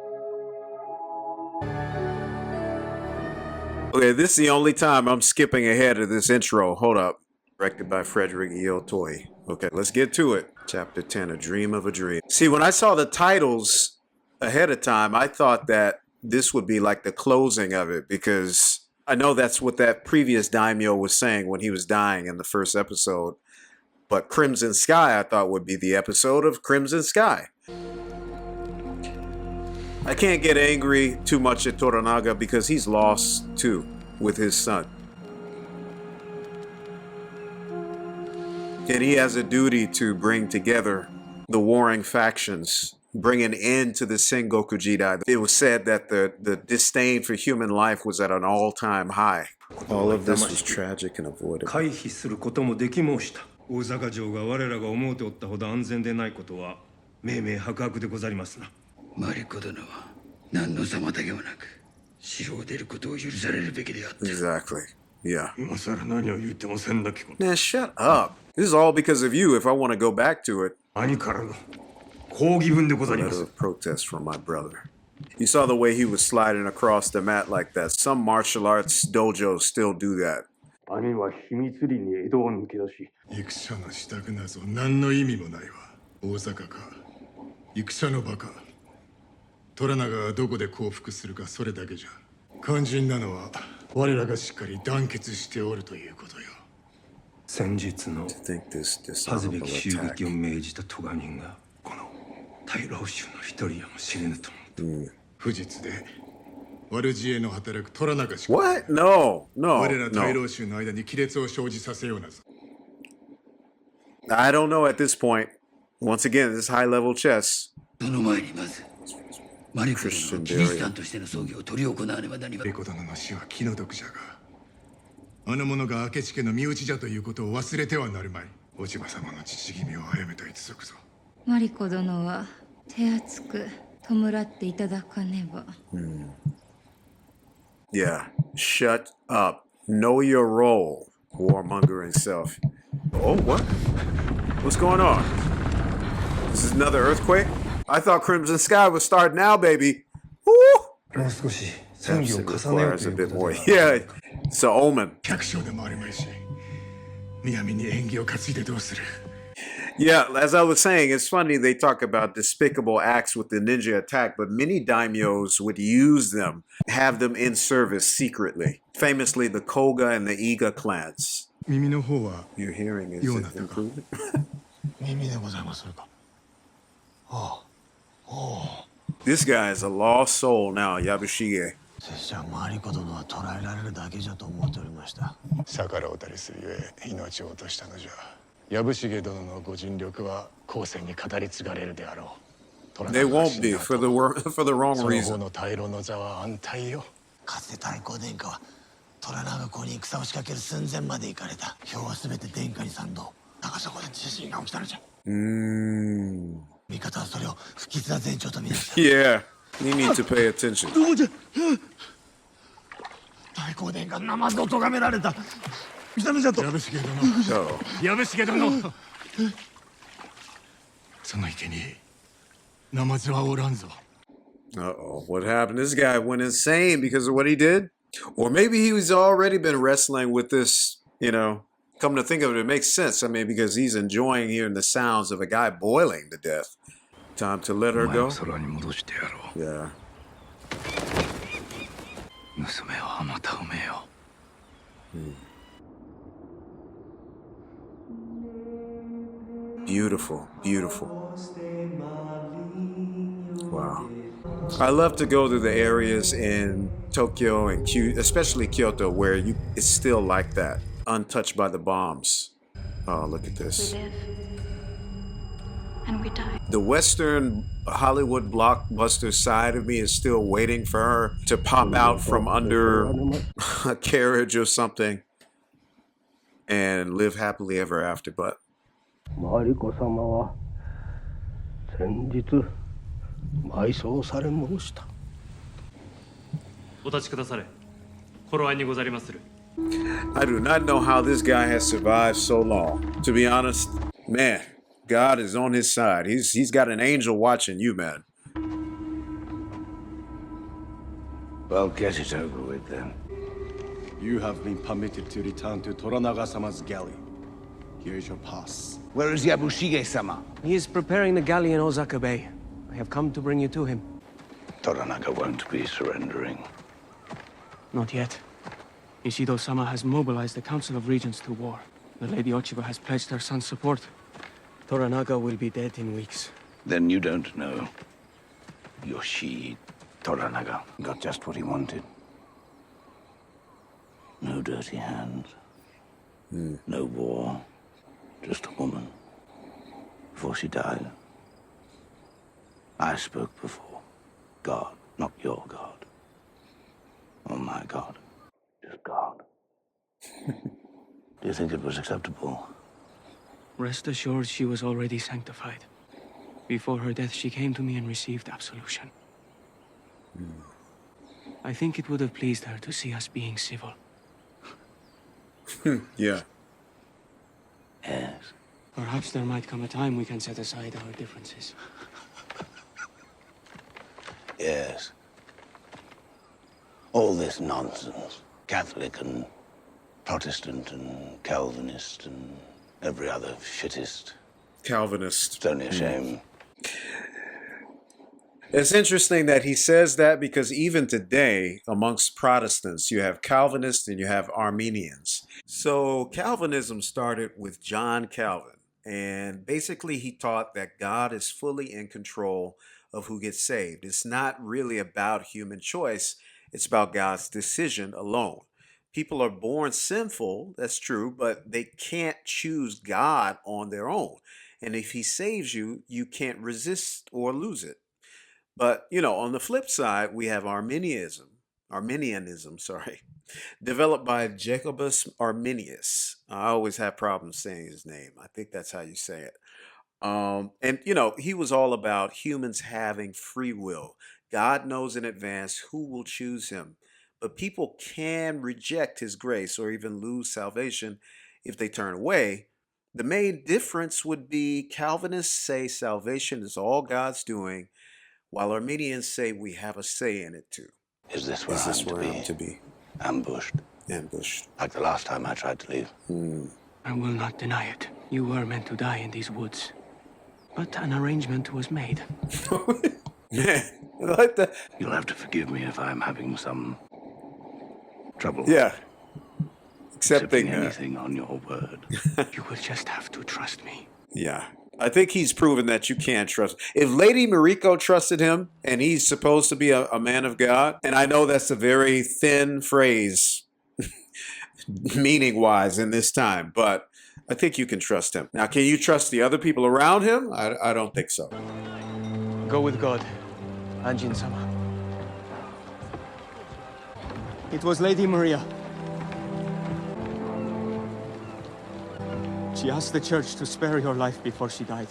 [SPEAKER 1] Okay, this is the only time I'm skipping ahead of this intro. Hold up. Directed by Frederick Iotoi. Okay, let's get to it. Chapter 10, A Dream of a Dream. See, when I saw the titles ahead of time, I thought that this would be like the closing of it, because I know that's what that previous daimyo was saying when he was dying in the first episode. But Crimson Sky, I thought, would be the episode of Crimson Sky. I can't get angry too much at Toranaga because he's lost too with his son. And he has a duty to bring together the warring factions, bring an end to the Sengoku Jidai. It was said that the disdain for human life was at an all-time high. All of this was tragic and avoidable.
[SPEAKER 14] 回避することもでき申した。大阪城が我らが思うておったほど安全でないことは明々白々でござりますな。
[SPEAKER 10] マリコ殿は何の妨げもなく城を出ることを許されるべきであった。
[SPEAKER 1] Exactly. Yeah.
[SPEAKER 14] 今さら何を言ってもせんだけこと。
[SPEAKER 1] Man, shut up. This is all because of you if I want to go back to it.
[SPEAKER 14] 兄からの抗議文でございま
[SPEAKER 1] Letter
[SPEAKER 14] す。
[SPEAKER 1] of protest from my brother. You saw the way he was sliding across the mat like that. Some martial arts dojos still do that.
[SPEAKER 14] 兄は秘密裏に江戸を抜け出し、
[SPEAKER 7] 戦の支度なぞ何の意味もないわ。大阪か戦の場か、虎長がどこで降伏するかそれだけじゃ。肝心なのは我らがしっかり団結しておるということよ。
[SPEAKER 14] 先日の
[SPEAKER 1] To think this
[SPEAKER 14] 恥ずべ
[SPEAKER 1] dishonorable
[SPEAKER 14] き襲
[SPEAKER 1] attack.
[SPEAKER 14] 撃を命じた咎人がこの大老衆の一人やもしれぬと思った。
[SPEAKER 7] 不実で悪知恵の働く虎長しか。
[SPEAKER 1] What? No, no,
[SPEAKER 7] 我ら大
[SPEAKER 1] no.
[SPEAKER 7] 老衆の間に亀裂を生じさせようなぞ。
[SPEAKER 1] I don't know at this point. Once again, this is high level chess.
[SPEAKER 10] その前にまずマリコ殿のキリシタンとしての葬儀を執り行わねばなりません。
[SPEAKER 7] マリコ殿の死は気の毒じゃが、あの者が明智家の身内じゃということを忘れてはなるまい。お千葉様の父君を殺めた一族ぞ。
[SPEAKER 15] マリコ殿は手厚く弔っていただかねば。
[SPEAKER 1] Yeah. Shut up. Know your role, warmongering self. Oh, what? What's going on? This is another earthquake? I thought Crimson Sky would start now, baby. Woo!
[SPEAKER 14] もう少し戦議を
[SPEAKER 1] Perhaps it
[SPEAKER 14] 重ねよう
[SPEAKER 1] requires
[SPEAKER 14] と
[SPEAKER 1] a
[SPEAKER 14] いう
[SPEAKER 1] bit
[SPEAKER 14] こと
[SPEAKER 1] more.
[SPEAKER 14] だ。
[SPEAKER 1] Yeah, it's an omen.
[SPEAKER 7] 百姓でもあるまいし、南に縁起を担いでどうする。
[SPEAKER 1] Yeah, as I was saying, it's funny they talk about despicable acts with the ninja attack, but many daimyos would use them, have them in service secretly. Famously, the Koga and the Iga clans.
[SPEAKER 7] 耳の方は
[SPEAKER 1] Your hearing is
[SPEAKER 7] ようなったか。
[SPEAKER 1] improving.
[SPEAKER 5] 耳でございますか。ああ。
[SPEAKER 1] This guy is a lost soul now, Yabushige.
[SPEAKER 5] 拙者マリコ殿は捕らえられるだけじゃと思っておりました。
[SPEAKER 7] 逆らうたりするゆえ命を落としたのじゃ。藪重殿のご尽力は後世に語り継がれるであろう。
[SPEAKER 1] They won't be for the wrong
[SPEAKER 7] その方
[SPEAKER 1] reason.
[SPEAKER 7] の大老の座は安泰よ。
[SPEAKER 5] かつて太閤殿下は虎長公に戦を仕掛ける寸前まで行かれた。今日は全て殿下に賛同。だがそこで地震が起きたのじゃ。味方はそれを不吉な前兆と見なした。
[SPEAKER 1] Yeah, you need to pay attention.
[SPEAKER 5] どこじゃ。太閤殿下ナマズを咎められた。来たのじゃと。
[SPEAKER 7] 藪重殿。
[SPEAKER 1] Oh.
[SPEAKER 7] 藪重殿。その池にナマズはおらんぞ。
[SPEAKER 1] Uh-oh, what happened? This guy went insane because of what he did? Or maybe he's already been wrestling with this, you know. Come to think of it, it makes sense. I mean, because he's enjoying hearing the sounds of a guy boiling to death. Time to let her go? Yeah.
[SPEAKER 10] 娘はあまた産めよ。
[SPEAKER 1] Beautiful, beautiful. Wow. I love to go to the areas in Tokyo and especially Kyoto where it's still like that, untouched by the bombs. Oh, look at this.
[SPEAKER 13] We live and we die.
[SPEAKER 1] The Western Hollywood blockbuster side of me is still waiting for her to pop out from under a carriage or something and live happily ever after, but
[SPEAKER 16] マリコ様は先日埋葬され申した。
[SPEAKER 9] お立ちくだされ。頃合いにござりまする。
[SPEAKER 1] I do not know how this guy has survived so long. To be honest, man, God is on his side. He's got an angel watching you, man.
[SPEAKER 3] Well, get it over with then.
[SPEAKER 17] You have been permitted to return to Toranaga-sama's galley. Here is your pass.
[SPEAKER 3] Where is Yabushige-sama?
[SPEAKER 2] He is preparing the galley in Osaka Bay. I have come to bring you to him.
[SPEAKER 3] Toranaga won't be surrendering.
[SPEAKER 2] Not yet. Ishido-sama has mobilized the Council of Regents to war. The Lady Ochiba has pledged her son's support. Toranaga will be dead in weeks.
[SPEAKER 3] Then you don't know. Yoshi Toranaga got just what he wanted. No dirty hands. No war. Just a woman. Before she died, I spoke before. God, not your God. Or my God. Just God. Do you think it was acceptable?
[SPEAKER 2] Rest assured she was already sanctified. Before her death, she came to me and received absolution. I think it would have pleased her to see us being civil.
[SPEAKER 1] Yeah.
[SPEAKER 3] Yes.
[SPEAKER 2] Perhaps there might come a time we can set aside our differences.
[SPEAKER 3] Yes. All this nonsense, Catholic and Protestant and Calvinist and every other shittist.
[SPEAKER 1] Calvinist.
[SPEAKER 3] It's only a shame.
[SPEAKER 1] It's interesting that he says that because even today, amongst Protestants, you have Calvinists and you have Arminians. So Calvinism started with John Calvin, and basically he taught that God is fully in control of who gets saved. It's not really about human choice. It's about God's decision alone. People are born sinful, that's true, but they can't choose God on their own. And if he saves you, you can't resist or lose it. But, you know, on the flip side, we have Arminianism, developed by Jacobus Arminius. I always have problems saying his name. I think that's how you say it. And, you know, he was all about humans having free will. God knows in advance who will choose him. But people can reject his grace or even lose salvation if they turn away. The main difference would be Calvinists say salvation is all God's doing, while Arminians say we have a say in it too.
[SPEAKER 3] Is this where I'm to be? Ambushed.
[SPEAKER 1] Ambushed.
[SPEAKER 3] Like the last time I tried to leave.
[SPEAKER 2] I will not deny it. You were meant to die in these woods. But an arrangement was made.
[SPEAKER 1] Man, I like that.
[SPEAKER 3] You'll have to forgive me if I'm having some trouble.
[SPEAKER 1] Yeah. Accepting
[SPEAKER 3] anything on your word.
[SPEAKER 2] You will just have to trust me.
[SPEAKER 1] Yeah. I think he's proven that you can't trust. If Lady Mariko trusted him and he's supposed to be a man of God, and I know that's a very thin phrase meaning-wise in this time, but I think you can trust him. Now, can you trust the other people around him? I don't think so.
[SPEAKER 2] Go with God, Anjin-sama. It was Lady Maria. She asked the church to spare your life before she died.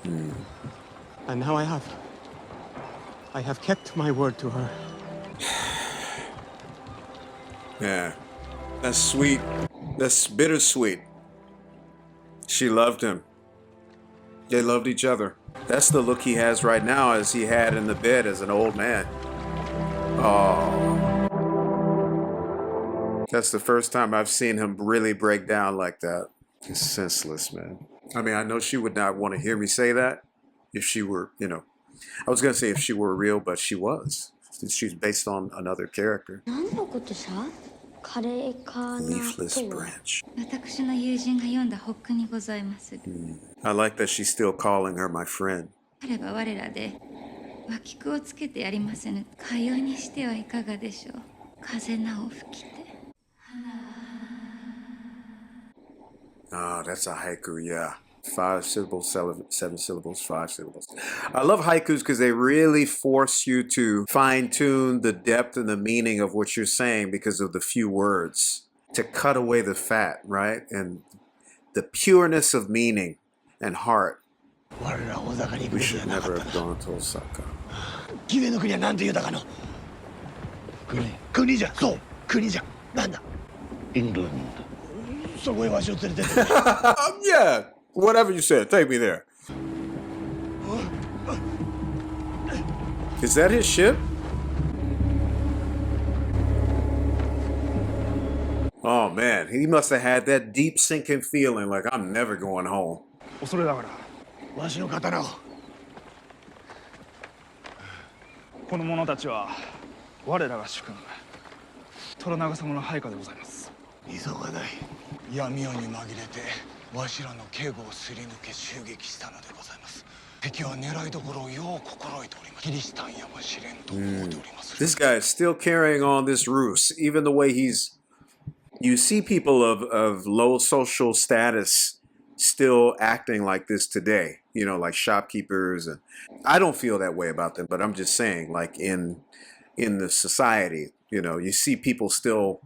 [SPEAKER 2] And now I have. I have kept my word to her.
[SPEAKER 1] Yeah, that's sweet. That's bittersweet. She loved him. They loved each other. That's the look he has right now as he had in the bed as an old man. Oh. That's the first time I've seen him really break down like that. It's senseless, man. I mean, I know she would not want to hear me say that if she were, you know, I was going to say if she were real, but she was. She's based on another character. Leafless branch. I like that she's still calling her my friend. Ah, that's a haiku, yeah. 5 syllables, 7 syllables, 5 syllables. I love haikus because they really force you to fine-tune the depth and the meaning of what you're saying because of the few words. To cut away the fat, right? And the pureness of meaning and heart. We should never have gone to Osaka.
[SPEAKER 3] England.
[SPEAKER 1] Yeah, whatever you said, take me there. Is that his ship? Oh man, he must have had that deep sinking feeling like I'm never going home.
[SPEAKER 5] 恐れながらわしの刀をこの者たちは我らが主君虎長様の配下でございます。急がない。闇夜に紛れてわしらの警護をすり抜け襲撃したのでございます。敵は狙いどころをよう心得ております。キリシタンやもしれんと思っております。
[SPEAKER 1] This guy is still carrying on this ruse, even the way he's. You see people of low social status still acting like this today, you know, like shopkeepers. And I don't feel that way about them, but I'm just saying, like in the society, you know, you see people still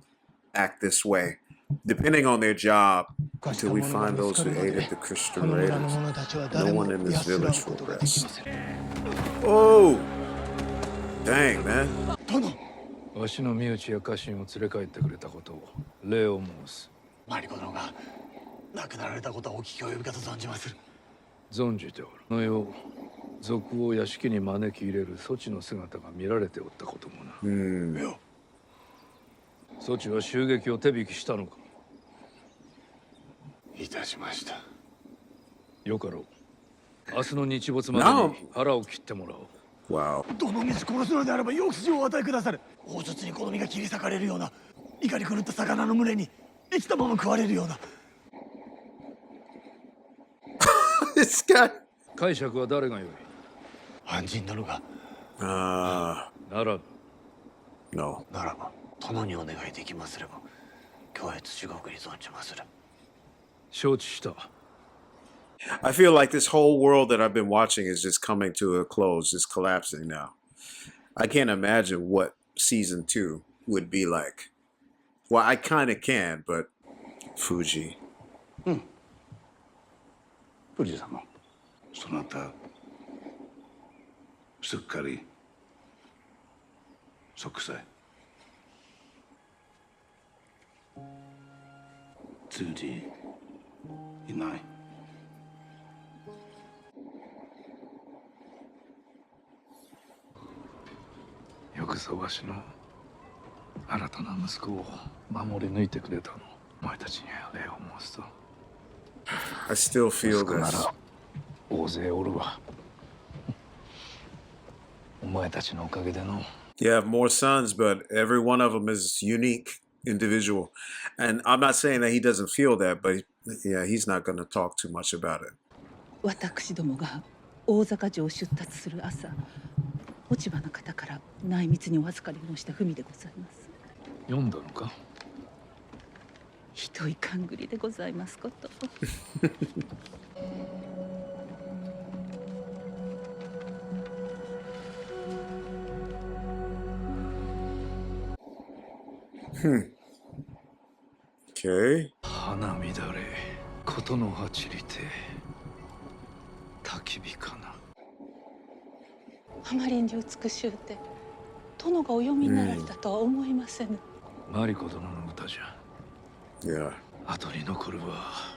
[SPEAKER 1] act this way, depending on their job, until we find those who aided the Christian raiders. No one in this village will rest. Oh, dang, man.
[SPEAKER 18] わしの身内や家臣を連れ帰ってくれたことを礼を申す。
[SPEAKER 5] マリコ殿が亡くなられたことはお聞き及びかと存じまする。
[SPEAKER 18] 存じておる。この世、賊を屋敷に招き入れる措置の姿が見られておったこともな。
[SPEAKER 5] いや、
[SPEAKER 18] 措置は襲撃を手引きしたのか。
[SPEAKER 5] いたしました。
[SPEAKER 18] よかろう。明日の日没までに腹を切ってもらおう。
[SPEAKER 1] Wow.
[SPEAKER 5] どの道殺すのであれば抑止をお与えくださる。砲術に好みが切り裂かれるような、怒り狂った魚の群れに生きたまま食われるような。
[SPEAKER 1] This guy.
[SPEAKER 18] 解釈は誰がよい？
[SPEAKER 5] 暗人殿が。
[SPEAKER 18] ならば。
[SPEAKER 1] No.
[SPEAKER 5] ならば、殿にお願いできますれば、教越至極に存じまする。
[SPEAKER 18] 承知した。
[SPEAKER 1] I feel like this whole world that I've been watching is just coming to a close, just collapsing now. I can't imagine what season 2 would be like. Well, I kind of can, but Fuji.
[SPEAKER 3] 富士様、そなたすっかり息災。通じいない。
[SPEAKER 18] よくぞわしの新たな息子を守り抜いてくれたの。お前たちに礼を申すと。
[SPEAKER 1] I still feel
[SPEAKER 18] 息子な
[SPEAKER 1] this.
[SPEAKER 18] ら大勢おるわ。お前たちのおかげでの。
[SPEAKER 1] You have more sons, but every one of them is unique, individual. And I'm not saying that he doesn't feel that, but yeah, he's not going to talk too much about it.
[SPEAKER 6] 私どもが大坂城を出立する朝、落ち葉の方から内密にお預かり申した文でございます。
[SPEAKER 18] 読んだのか？
[SPEAKER 6] ひどい勘繰りでございますこと。
[SPEAKER 1] Okay.
[SPEAKER 18] 花乱れ、ことの葉散りて、焚き火かな。
[SPEAKER 6] あまりに美しゅうて、殿がお読みになられたとは思いませぬ。
[SPEAKER 18] マリコ殿の歌じゃ。
[SPEAKER 1] Yeah.
[SPEAKER 18] 後に残るは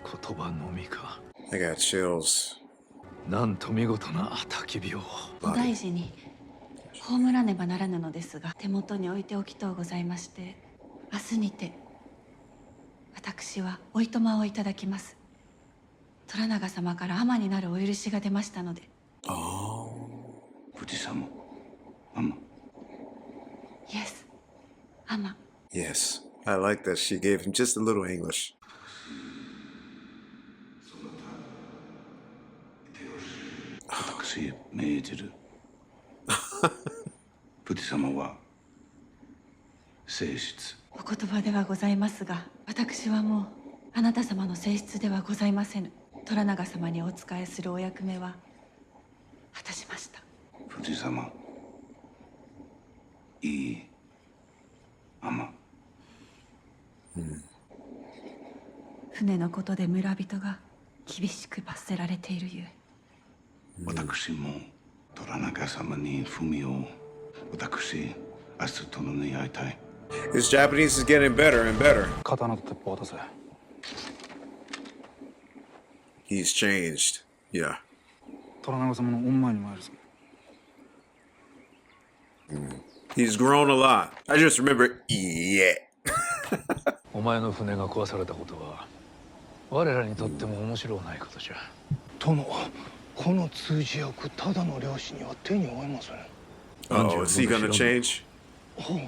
[SPEAKER 18] 言葉のみか。
[SPEAKER 1] I got chills.
[SPEAKER 18] なんと見事な焚き火を。
[SPEAKER 4] お大事に葬らねばならぬのですが、手元に置いておきとうございまして、明日にて私はおいとまをいただきます。虎長様から尼になるお許しが出ましたので。
[SPEAKER 3] 富士様、尼。
[SPEAKER 4] Yes, 尼。
[SPEAKER 1] Yes. I like that she gave him just a little English.
[SPEAKER 3] 私命じる。富士様は正室。
[SPEAKER 4] お言葉ではございますが、私はもうあなた様の正室ではございませぬ。虎長様にお仕えするお役目は果たしました。
[SPEAKER 3] 富士様、いい尼。
[SPEAKER 4] 船のことで村人が厳しく罰せられているゆえ。
[SPEAKER 3] 私も虎長様に文を。私、明日殿に会いたい。
[SPEAKER 1] His Japanese is getting better and better.
[SPEAKER 11] 刀と鉄砲を渡せ。
[SPEAKER 1] He's changed. Yeah.
[SPEAKER 11] 虎長様の御前に参るぞ。
[SPEAKER 1] He's grown a lot. I just remember, yeah.
[SPEAKER 18] お前の船が壊されたことは我らにとっても面白ないことじゃ。
[SPEAKER 16] 殿、この通詞役ただの漁師には手に負えません。
[SPEAKER 1] Oh, is he gonna change?
[SPEAKER 16] Oh,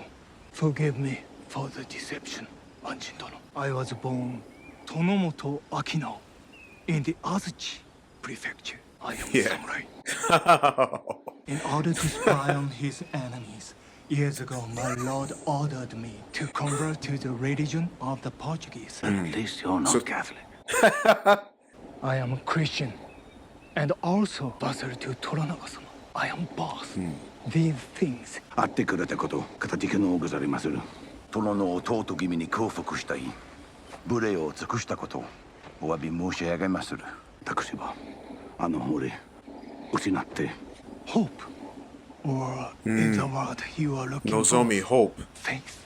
[SPEAKER 16] forgive me for the deception, 安心殿。I was born 殿本明直 in the Azuchi prefecture. I am a samurai. In order to spy on his enemies, years ago my lord ordered me to convert to the religion of the Portuguese.
[SPEAKER 3] At least you're not Catholic.
[SPEAKER 16] I am a Christian and also vassal to Toranaga-sama. I am both. These things.
[SPEAKER 3] 会ってくれたこと、片手のござりまする。殿の弟君に降伏したい。無礼を尽くしたこと、お詫び申し上げまする。私は、あの俺、失って。
[SPEAKER 16] Hope. or in the world you are looking
[SPEAKER 1] Nozomi, hope.
[SPEAKER 16] Thanks.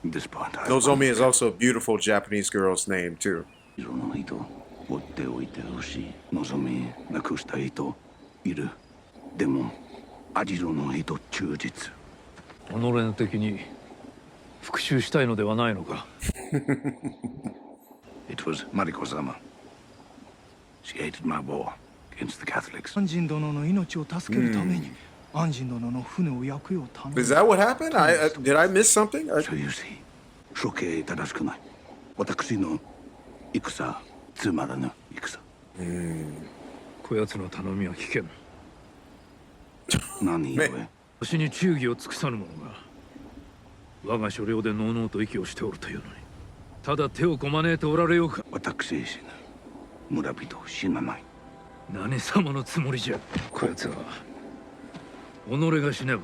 [SPEAKER 3] This part I
[SPEAKER 1] Nozomi is also a beautiful Japanese girl's name too.
[SPEAKER 3] 色の人追っておいてほしい望みなくした人いるでも味色の人忠実
[SPEAKER 18] 己の敵に復讐したいのではないのか
[SPEAKER 3] It was Mariko-sama. She hated my war against the Catholics.
[SPEAKER 16] アンジン殿の命を助けるために、アンジン殿の船を焼くよう頼んだ。
[SPEAKER 1] Is that what happened? Did I miss something?
[SPEAKER 3] So you see, 処刑正しくない。私の戦、つまらぬ戦。
[SPEAKER 18] こやつの頼みは危険。
[SPEAKER 3] 何故？
[SPEAKER 18] 私に忠義を尽くさぬ者が我が所領でのうのうと息をしておるというのに、ただ手をこまねいておられようか。
[SPEAKER 3] 私死ぬ。村人死なない。
[SPEAKER 18] 何様のつもりじゃ。こやつは己が死ねば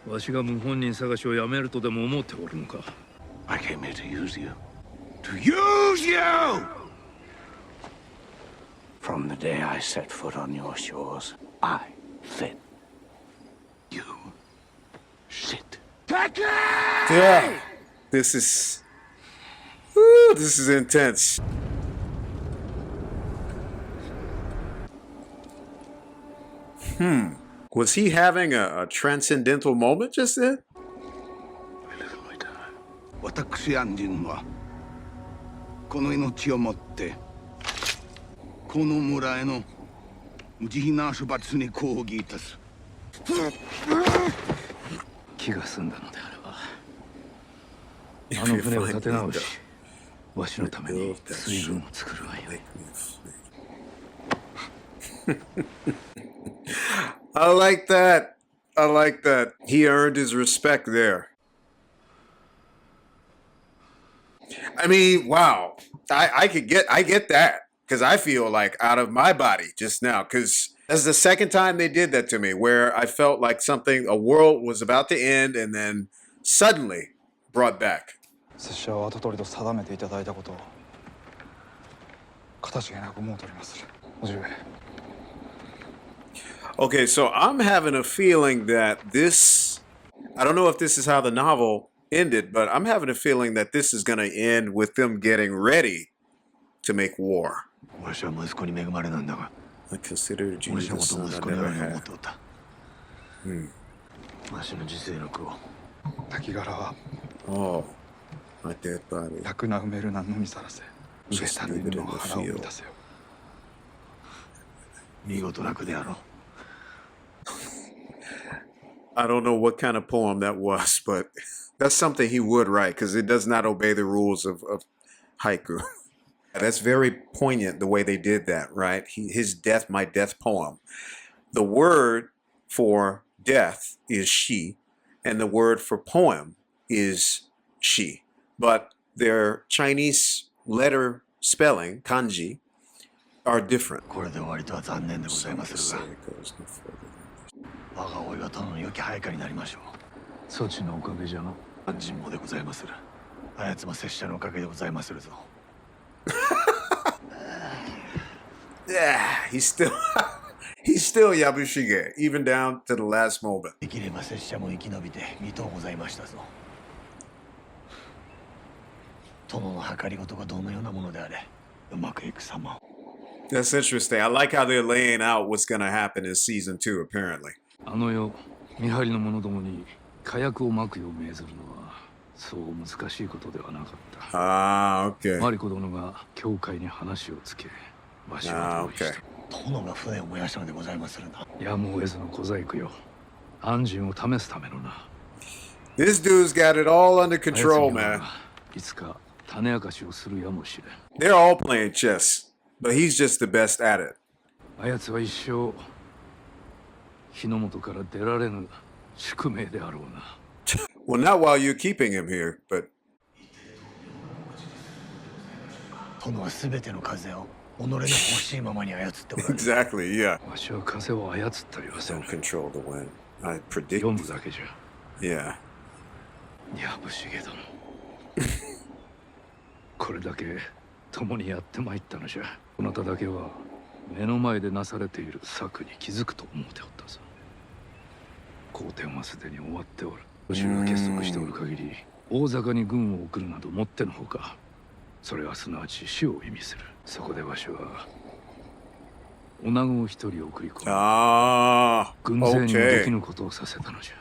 [SPEAKER 18] わしが謀反人探しをやめるとでも思っておるのか。
[SPEAKER 3] I came here to use you. To use you! From the day I set foot on your shores, I said, you shit.
[SPEAKER 1] Yeah, this is intense. Was he having a transcendental moment just then?
[SPEAKER 3] 私安人はこの命をもってこの村への慈悲な処罰に抗議いたす。
[SPEAKER 18] 気が済んだのであれば、あの船を立て直し、わしのために水軍を作るわよ。
[SPEAKER 1] I like that. I like that. He earned his respect there. I mean, wow. I get that because I feel like out of my body just now because that's the second time they did that to me where I felt like a world was about to end and then suddenly brought back.
[SPEAKER 11] 拙者は跡取りと定めていただいたことをかたじけなく思うとりまする。おじゅう。
[SPEAKER 1] Okay, so I'm having a feeling that I don't know if this is how the novel ended, but I'm having a feeling that this is going to end with them getting ready to make war.
[SPEAKER 5] わしは息子に恵まれなんだが、
[SPEAKER 1] I consider
[SPEAKER 5] わ
[SPEAKER 1] Jesus
[SPEAKER 5] しの
[SPEAKER 1] the
[SPEAKER 5] ことを
[SPEAKER 1] son
[SPEAKER 5] 息
[SPEAKER 1] I
[SPEAKER 5] 子のよう
[SPEAKER 1] never
[SPEAKER 5] に思っ
[SPEAKER 1] had.
[SPEAKER 5] ておった。わしの自世の苦を。
[SPEAKER 11] 滝殻は
[SPEAKER 1] Oh, my dead body.
[SPEAKER 11] 楽な埋めるなのみさらせ。飢えたる犬の腹を満たせよ。
[SPEAKER 5] 見事楽であろう。
[SPEAKER 1] I don't know what kind of poem that was, but that's something he would write because it does not obey the rules of haiku. That's very poignant the way they did that, right? His death, my death poem. The word for death is she, and the word for poem is she. But their Chinese letter spelling, kanji, are different.
[SPEAKER 5] これで終わりとは残念でございますが、我が老いは殿の良き配下になりましょう。
[SPEAKER 18] そちのおかげじゃな。
[SPEAKER 5] 安心もでございまする。あやつも拙者のおかげでございまするぞ。
[SPEAKER 1] Yeah, he's still Yabushige, even down to the last moment.
[SPEAKER 5] できれば拙者も生き延びて見とうございましたぞ。殿の計りごとがどのようなものであれ、うまくいく様を。
[SPEAKER 1] That's interesting. I like how they're laying out what's going to happen in season 2, apparently.
[SPEAKER 18] あの世、見張りの者どもに火薬を撒くよう命ずるのはそう難しいことではなかった。
[SPEAKER 1] Ah, okay.
[SPEAKER 18] マリコ殿が教会に話をつけ、わしは同意した。
[SPEAKER 5] 殿が船を燃やしたのでございまするな。
[SPEAKER 18] やむを得ずの小細工よ。安心を試すためのな。
[SPEAKER 1] This dude's got it all under control, man.
[SPEAKER 18] いつか種明かしをするやもしれん。
[SPEAKER 1] They're all playing chess, but he's just the best at it.
[SPEAKER 18] あやつは一生日の本から出られぬ宿命であろうな。
[SPEAKER 1] Well, not while you're keeping him here, but
[SPEAKER 5] 殿はすべての風を己の欲しいままに操っておられる。
[SPEAKER 1] exactly, yeah.
[SPEAKER 18] わしは風を操ったりはせぬ。
[SPEAKER 1] Don't control the wind. I predict.
[SPEAKER 18] 読むだけじゃ。
[SPEAKER 1] Yeah.
[SPEAKER 18] やぶしげ殿。これだけ共にやってまいったのじゃ。こなただけは目の前でなされている策に気づくと思っておったぞ。好転はすでに終わっておる。わしが結束しておる限り、大坂に軍を送るなどもってのほか。それはすなわち死を意味する。そこでわしは女子を一人送り込み、軍勢にもできぬことをさせたのじゃ。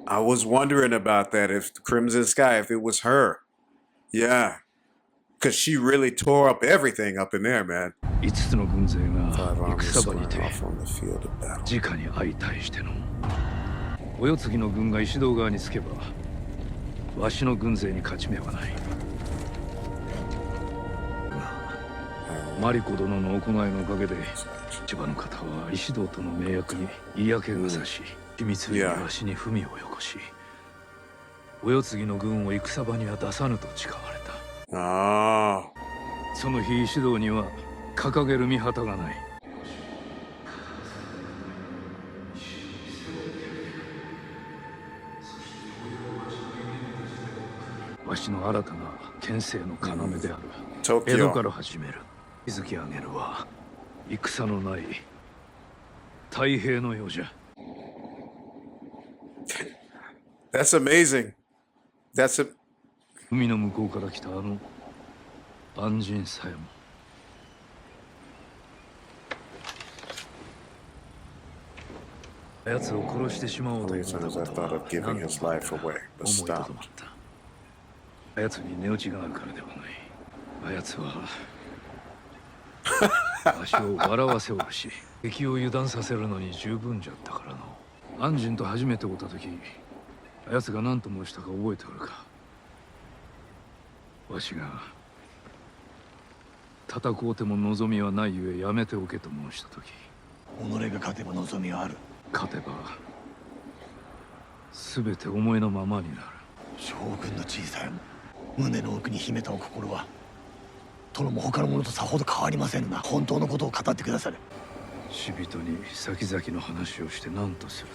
[SPEAKER 1] I was wondering about that, if Crimson Sky, if it was her. Yeah. Because she really tore up everything up in there, man.
[SPEAKER 18] 5つの軍勢が戦場にて直に相対しての。お世継ぎの軍が石堂側につけば、わしの軍勢に勝ち目はない。マリコ殿の行いのおかげで、千葉の方は石堂との盟約に嫌気がさし、秘密にわしに文をよこし、お世継ぎの軍を戦場には出さぬと誓われた。その日石堂には掲げる御旗がない。わしの新たな県政の要である江戸から始める。築き上げるは戦のない太平の世じゃ。
[SPEAKER 1] That's amazing. That's a...
[SPEAKER 18] 海の向こうから来た安心さえも。奴を殺してしまおうと思ったことは何度も思いとどまった。奴に値打ちがあるからではない。奴はわしを笑わせおるし、敵を油断させるのに十分じゃったからの。安心と初めて会った時、奴が何と申したか覚えておるか。わしが戦うても望みはないゆえやめておけと申した時、
[SPEAKER 5] 己が勝てば望みはある。
[SPEAKER 18] 勝てば全て思いのままになる。
[SPEAKER 5] 将軍の小さい胸の奥に秘めたお心は殿も他の者とさほど変わりませんな。本当のことを語ってくださる。
[SPEAKER 18] 死人に先々の話をして何とする。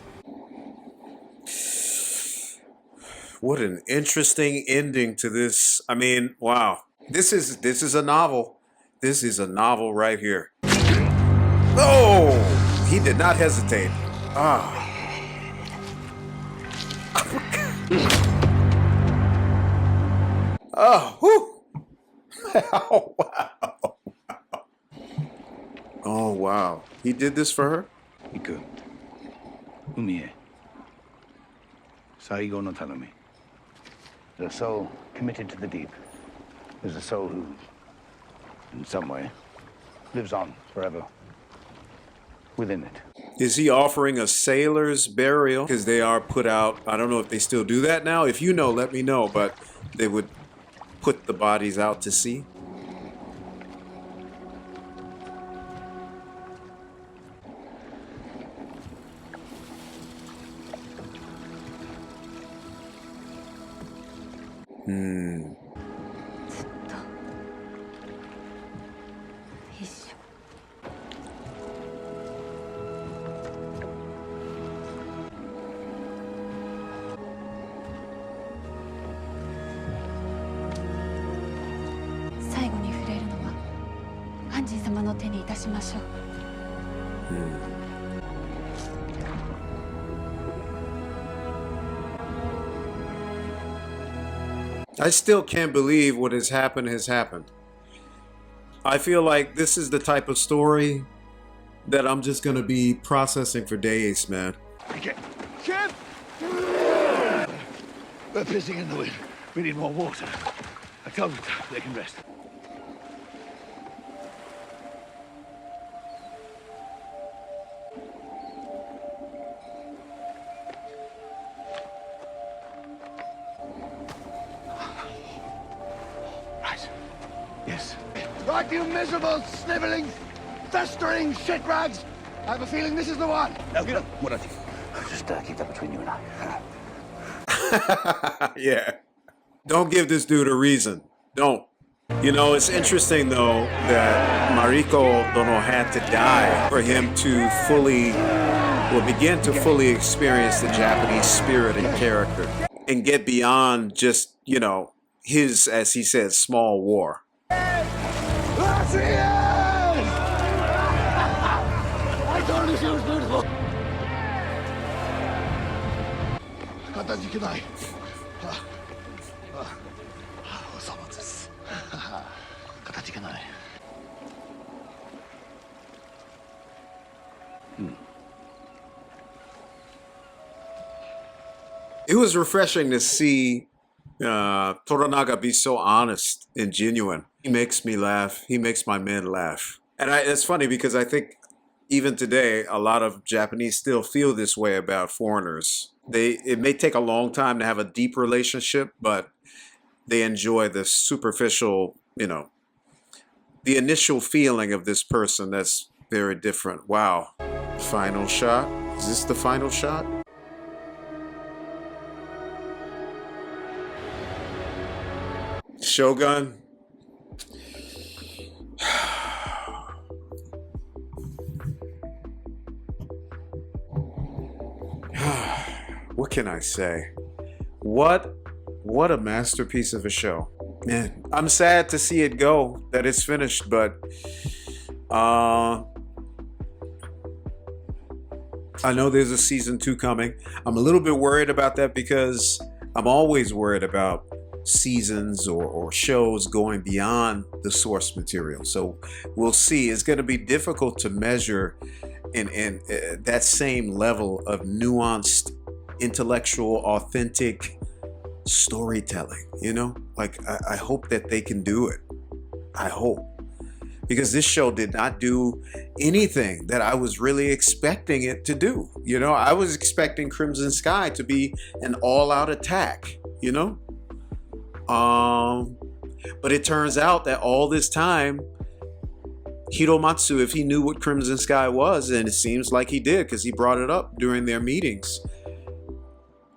[SPEAKER 1] What an interesting ending to this. I mean, wow. This is a novel. This is a novel right here. Oh, he did not hesitate. Oh, whew. Oh, wow. Oh, wow. He did this for her?
[SPEAKER 3] 行く。海へ。最後の頼み。The soul committed to the deep is a soul who, in some way, lives on forever within it.
[SPEAKER 1] Is he offering a sailor's burial? Because they are put out, I don't know if they still do that now. If you know, let me know. But they would put the bodies out to sea. Hmm.
[SPEAKER 4] 最後に触れるのは安心様の手にいたしましょう。
[SPEAKER 1] I still can't believe what has happened has happened. I feel like this is the type of story that I'm just going to be processing for days, man.
[SPEAKER 5] Ship! We're pissing in the wind. We need more water. I told them they can rest. Yes. Right, you miserable, sniveling, festering shit rags! I have a feeling this is the one.
[SPEAKER 3] No, what are you? Just keep that between you and I.
[SPEAKER 1] Yeah. Don't give this dude a reason. Don't. You know, it's interesting, though, that Mariko Dono had to die for him to begin to fully experience the Japanese spirit and character and get beyond just, you know, his, as he said, small war.
[SPEAKER 5] That's the end! I told you she was beautiful. かたじけない。お粗末です。かたじけない。
[SPEAKER 1] It was refreshing to see Toranaga be so honest and genuine. He makes me laugh. He makes my men laugh. And it's funny because I think even today, a lot of Japanese still feel this way about foreigners. It may take a long time to have a deep relationship, but they enjoy the superficial, the initial feeling of this person that's very different. Wow. Final shot. Is this the final shot? Shogun. What can I say? What a masterpiece of a show. Man, I'm sad to see it go, that it's finished, but I know there's a season 2 coming. I'm a little bit worried about that because I'm always worried about seasons or shows going beyond the source material. So we'll see. It's going to be difficult to measure in that same level of nuanced, intellectual, authentic storytelling, like I hope that they can do it. I hope, because this show did not do anything that I was really expecting it to do. I was expecting Crimson Sky to be an all-out attack, but it turns out that all this time, Hiromatsu, if he knew what Crimson Sky was, and it seems like he did because he brought it up during their meetings,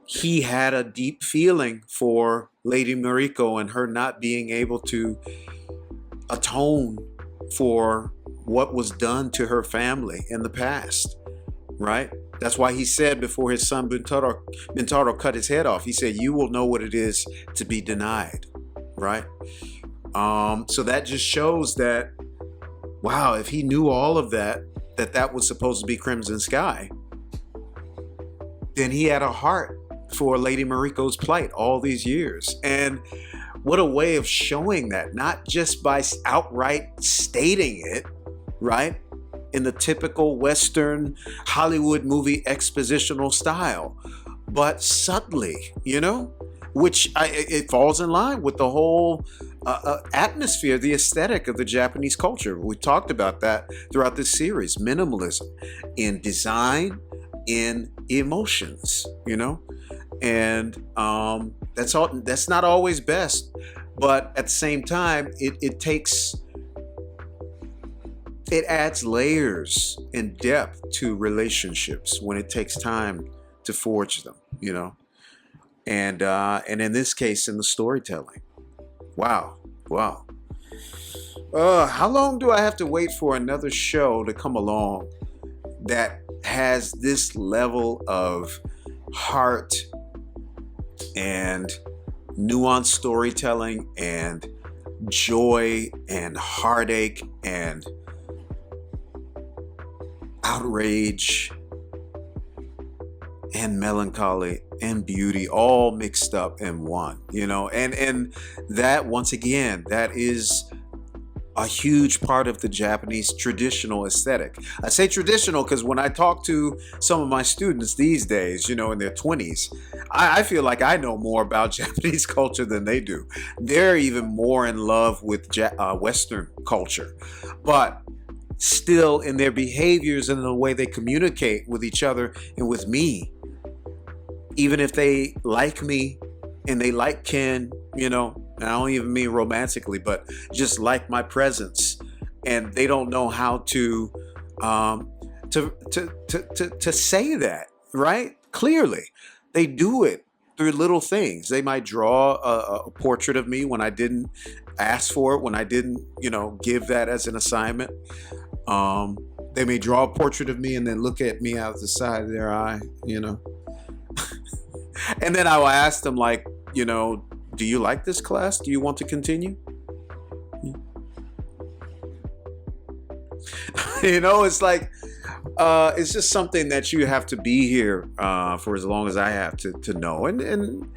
[SPEAKER 1] he had a deep feeling for Lady Mariko and her not being able to atone for what was done to her family in the past, right? That's why he said before his son Bintaro cut his head off, he said, "You will know what it is to be denied," right? So that just shows that, wow, if he knew all of that was supposed to be Crimson Sky, then he had a heart for Lady Mariko's plight all these years. And what a way of showing that, not just by outright stating it, right? In the typical Western Hollywood movie expositional style, but subtly, which it falls in line with the whole atmosphere, the aesthetic of the Japanese culture. We talked about that throughout this series. Minimalism in design, in emotions, and that's not always best, but at the same time, it adds layers and depth to relationships when it takes time to forge them, and in this case, in the storytelling. Wow. How long do I have to wait for another show to come along that has this level of heart and nuanced storytelling and joy and heartache and outrage and melancholy and beauty all mixed up in one, and that, once again, that is a huge part of the Japanese traditional aesthetic. I say traditional because when I talk to some of my students these days, in their 20s, I feel like I know more about Japanese culture than they do. They're even more in love with Western culture, but still in their behaviors and in the way they communicate with each other and with me, even if they like me and they like Ken, and I don't even mean romantically, but just like my presence, and they don't know how to say that, right? Clearly, they do it through little things. They might draw a portrait of me when I didn't ask for it, when I didn't, give that as an assignment. They may draw a portrait of me and then look at me out of the side of their eye, and then I will ask them, like, do you like this class? Do you want to continue? It's like, It's just something that you have to be here for as long as I have to know. And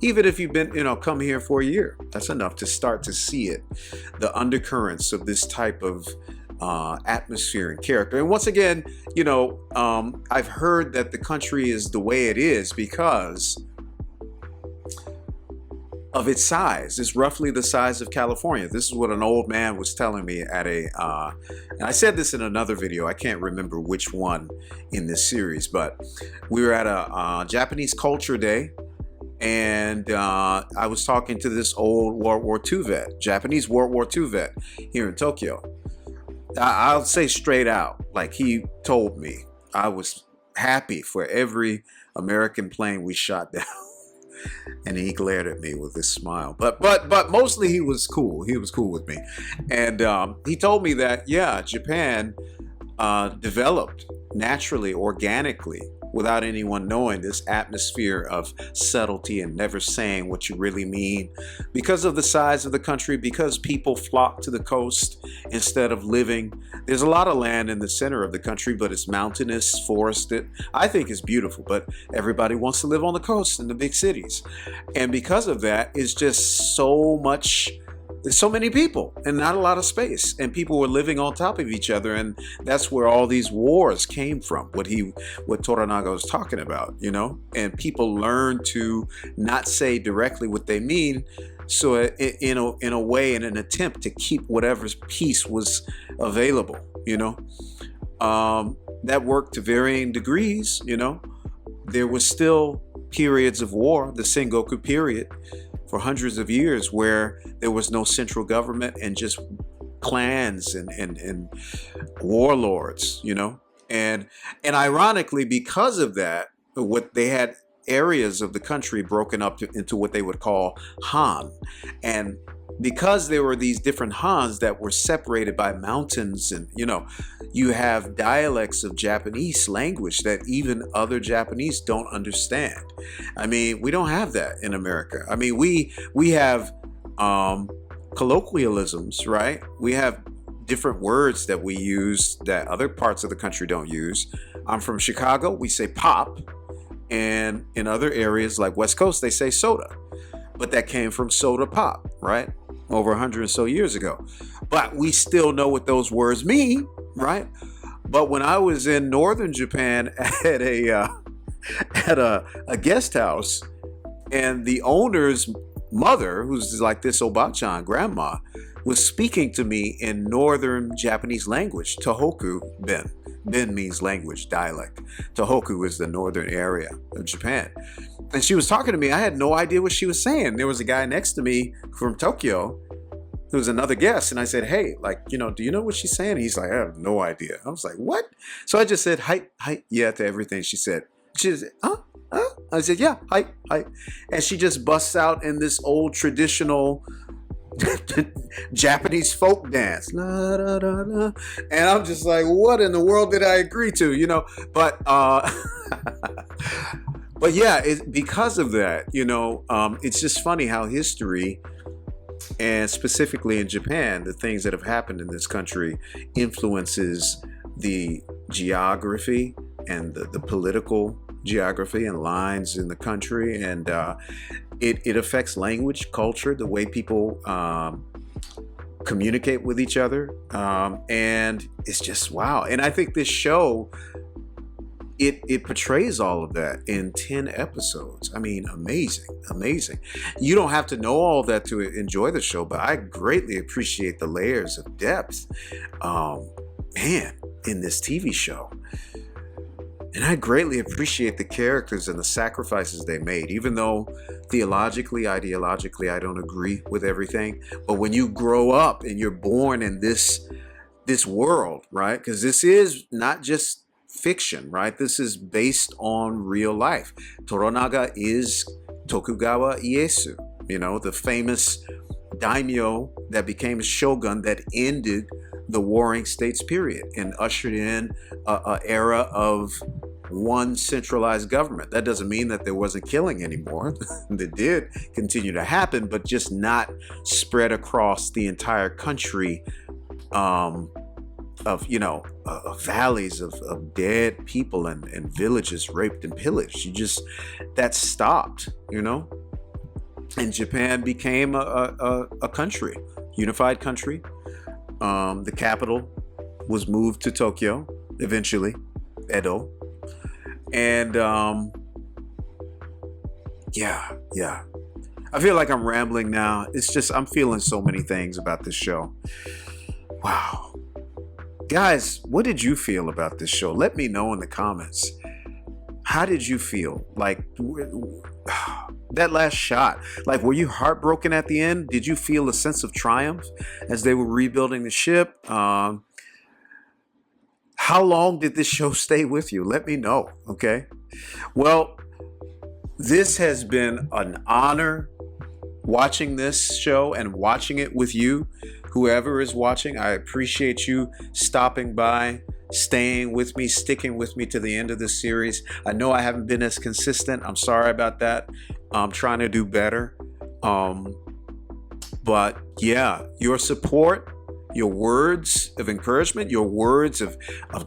[SPEAKER 1] even if you've been, come here for a year, that's enough to start to see it, the undercurrents of this type of atmosphere and character. And once again, I've heard that the country is the way it is because of its size. It's roughly the size of California. This is what an old man was telling me at and I said this in another video, I can't remember which one in this series, but we were at a Japanese culture day, and I was talking to this old World War II vet, Japanese World War II vet here in Tokyo. I'll say straight out, like he told me, I was happy for every American plane we shot down. And he glared at me with this smile, but mostly he was cool. He was cool with me, and he told me that Japan developed naturally, organically, without anyone knowing, this atmosphere of subtlety and never saying what you really mean, because of the size of the country, because people flock to the coast instead of living. There's a lot of land in the center of the country, but it's mountainous, forested. I think it's beautiful, but everybody wants to live on the coast in the big cities. And because of that, it's just there's so many people and not a lot of space, and people were living on top of each other, and that's where all these wars came from, what Toranaga was talking about, and people learned to not say directly what they mean, so in a way, in an attempt to keep whatever peace was available, that worked to varying degrees. There was still periods of war, the Sengoku period, for hundreds of years, where there was no central government and just clans and warlords, and ironically, because of that, what they had areas of the country broken up into what they would call Han, and because there were these different Hans that were separated by mountains, and you have dialects of Japanese language that even other Japanese don't understand. I mean, we don't have that in America. I mean, we have colloquialisms, right? We have different words that we use that other parts of the country don't use. I'm from Chicago, we say pop, and in other areas like West Coast, they say soda, but that came from soda pop, right? Over 100 or so years ago. But we still know what those words mean, right? But when I was in northern Japan at a guest house, and the owner's mother, who's like this Obachan grandma, was speaking to me in northern Japanese language, Tohoku Ben. Ben means language, dialect. Tohoku is the northern area of Japan. And she was talking to me. I had no idea what she was saying. There was a guy next to me from Tokyo who was another guest. And I said, hey, do you know what she's saying? He's like, I have no idea. I was like, what? So I just said, hi, yeah, to everything she said. She said, huh? I said, yeah, hi. And she just busts out in this old traditional Japanese folk dance. La, da, da, da. And I'm just like, what in the world did I agree to? But but yeah, because of that, it's just funny how history, and specifically in Japan, the things that have happened in this country influences the geography and the political geography and lines in the country, and it affects language, culture, the way people communicate with each other, and it's just wow. And I think this show, it portrays all of that in 10 episodes. I mean, amazing. You don't have to know all that to enjoy the show, but I greatly appreciate the layers of depth, in this TV show. And I greatly appreciate the characters and the sacrifices they made, even though theologically, ideologically, I don't agree with everything. But when you grow up and you're born in this world, right? Because this is not just fiction, right? This is based on real life. Toranaga is Tokugawa Ieyasu, the famous daimyo that became a shogun that ended the Warring States period and ushered in an era of one centralized government. That doesn't mean that there wasn't killing anymore. That did continue to happen, but just not spread across the entire country valleys of dead people and villages raped and pillaged. That stopped, and Japan became a country, unified country. The capital was moved to Tokyo eventually, Edo. And yeah. I feel like I'm rambling now. It's just, I'm feeling so many things about this show. Wow. Guys, what did you feel about this show? Let me know in the comments. How did you feel? Like, that last shot, like, were you heartbroken at the end? Did you feel a sense of triumph as they were rebuilding the ship? How long did this show stay with you? Let me know, okay? Well, this has been an honor watching this show and watching it with you, whoever is watching. I appreciate you stopping by, staying with me, sticking with me to the end of this series. I know I haven't been as consistent. I'm sorry about that. I'm trying to do better. But yeah, your support, your words of encouragement, your words of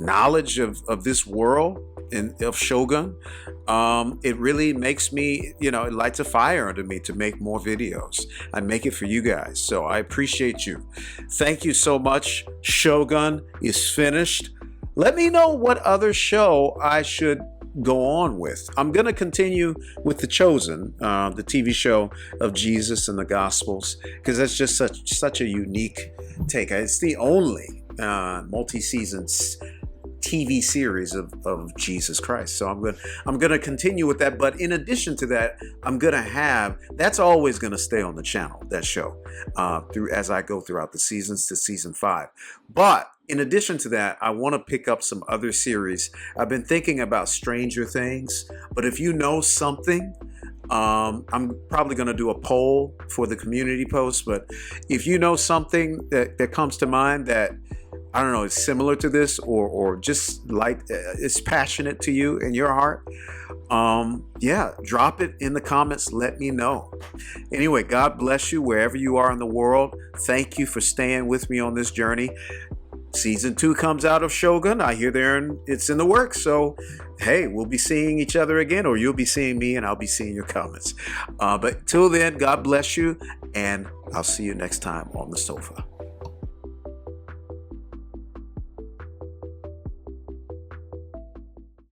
[SPEAKER 1] knowledge of this world and of Shogun, it really makes me, it lights a fire under me to make more videos. I make it for you guys, so I appreciate you. Thank you so much. Shogun is finished. Let me know what other show I should go on with. I'm going to continue with The Chosen, the TV show of Jesus and the Gospels, because that's just such a unique take. It's the only multi-season TV series of Jesus Christ. So I'm gonna continue with that. But in addition to that, I'm gonna have, that's always gonna stay on the channel, that show, as I go throughout the seasons to season 5. But in addition to that, I want to pick up some other series. I've been thinking about Stranger Things, but if you know something, I'm probably going to do a poll for the community post, but if you know something that comes to mind that, I don't know, is similar to this or just like is passionate to you in your heart, yeah, drop it in the comments. Let me know. Anyway, God bless you wherever you are in the world. Thank you for staying with me on this journey. Season 2 comes out of Shogun. I hear it's in the works. So, hey, we'll be seeing each other again, or you'll be seeing me and I'll be seeing your comments. But till then, God bless you, and I'll see you next time on the sofa.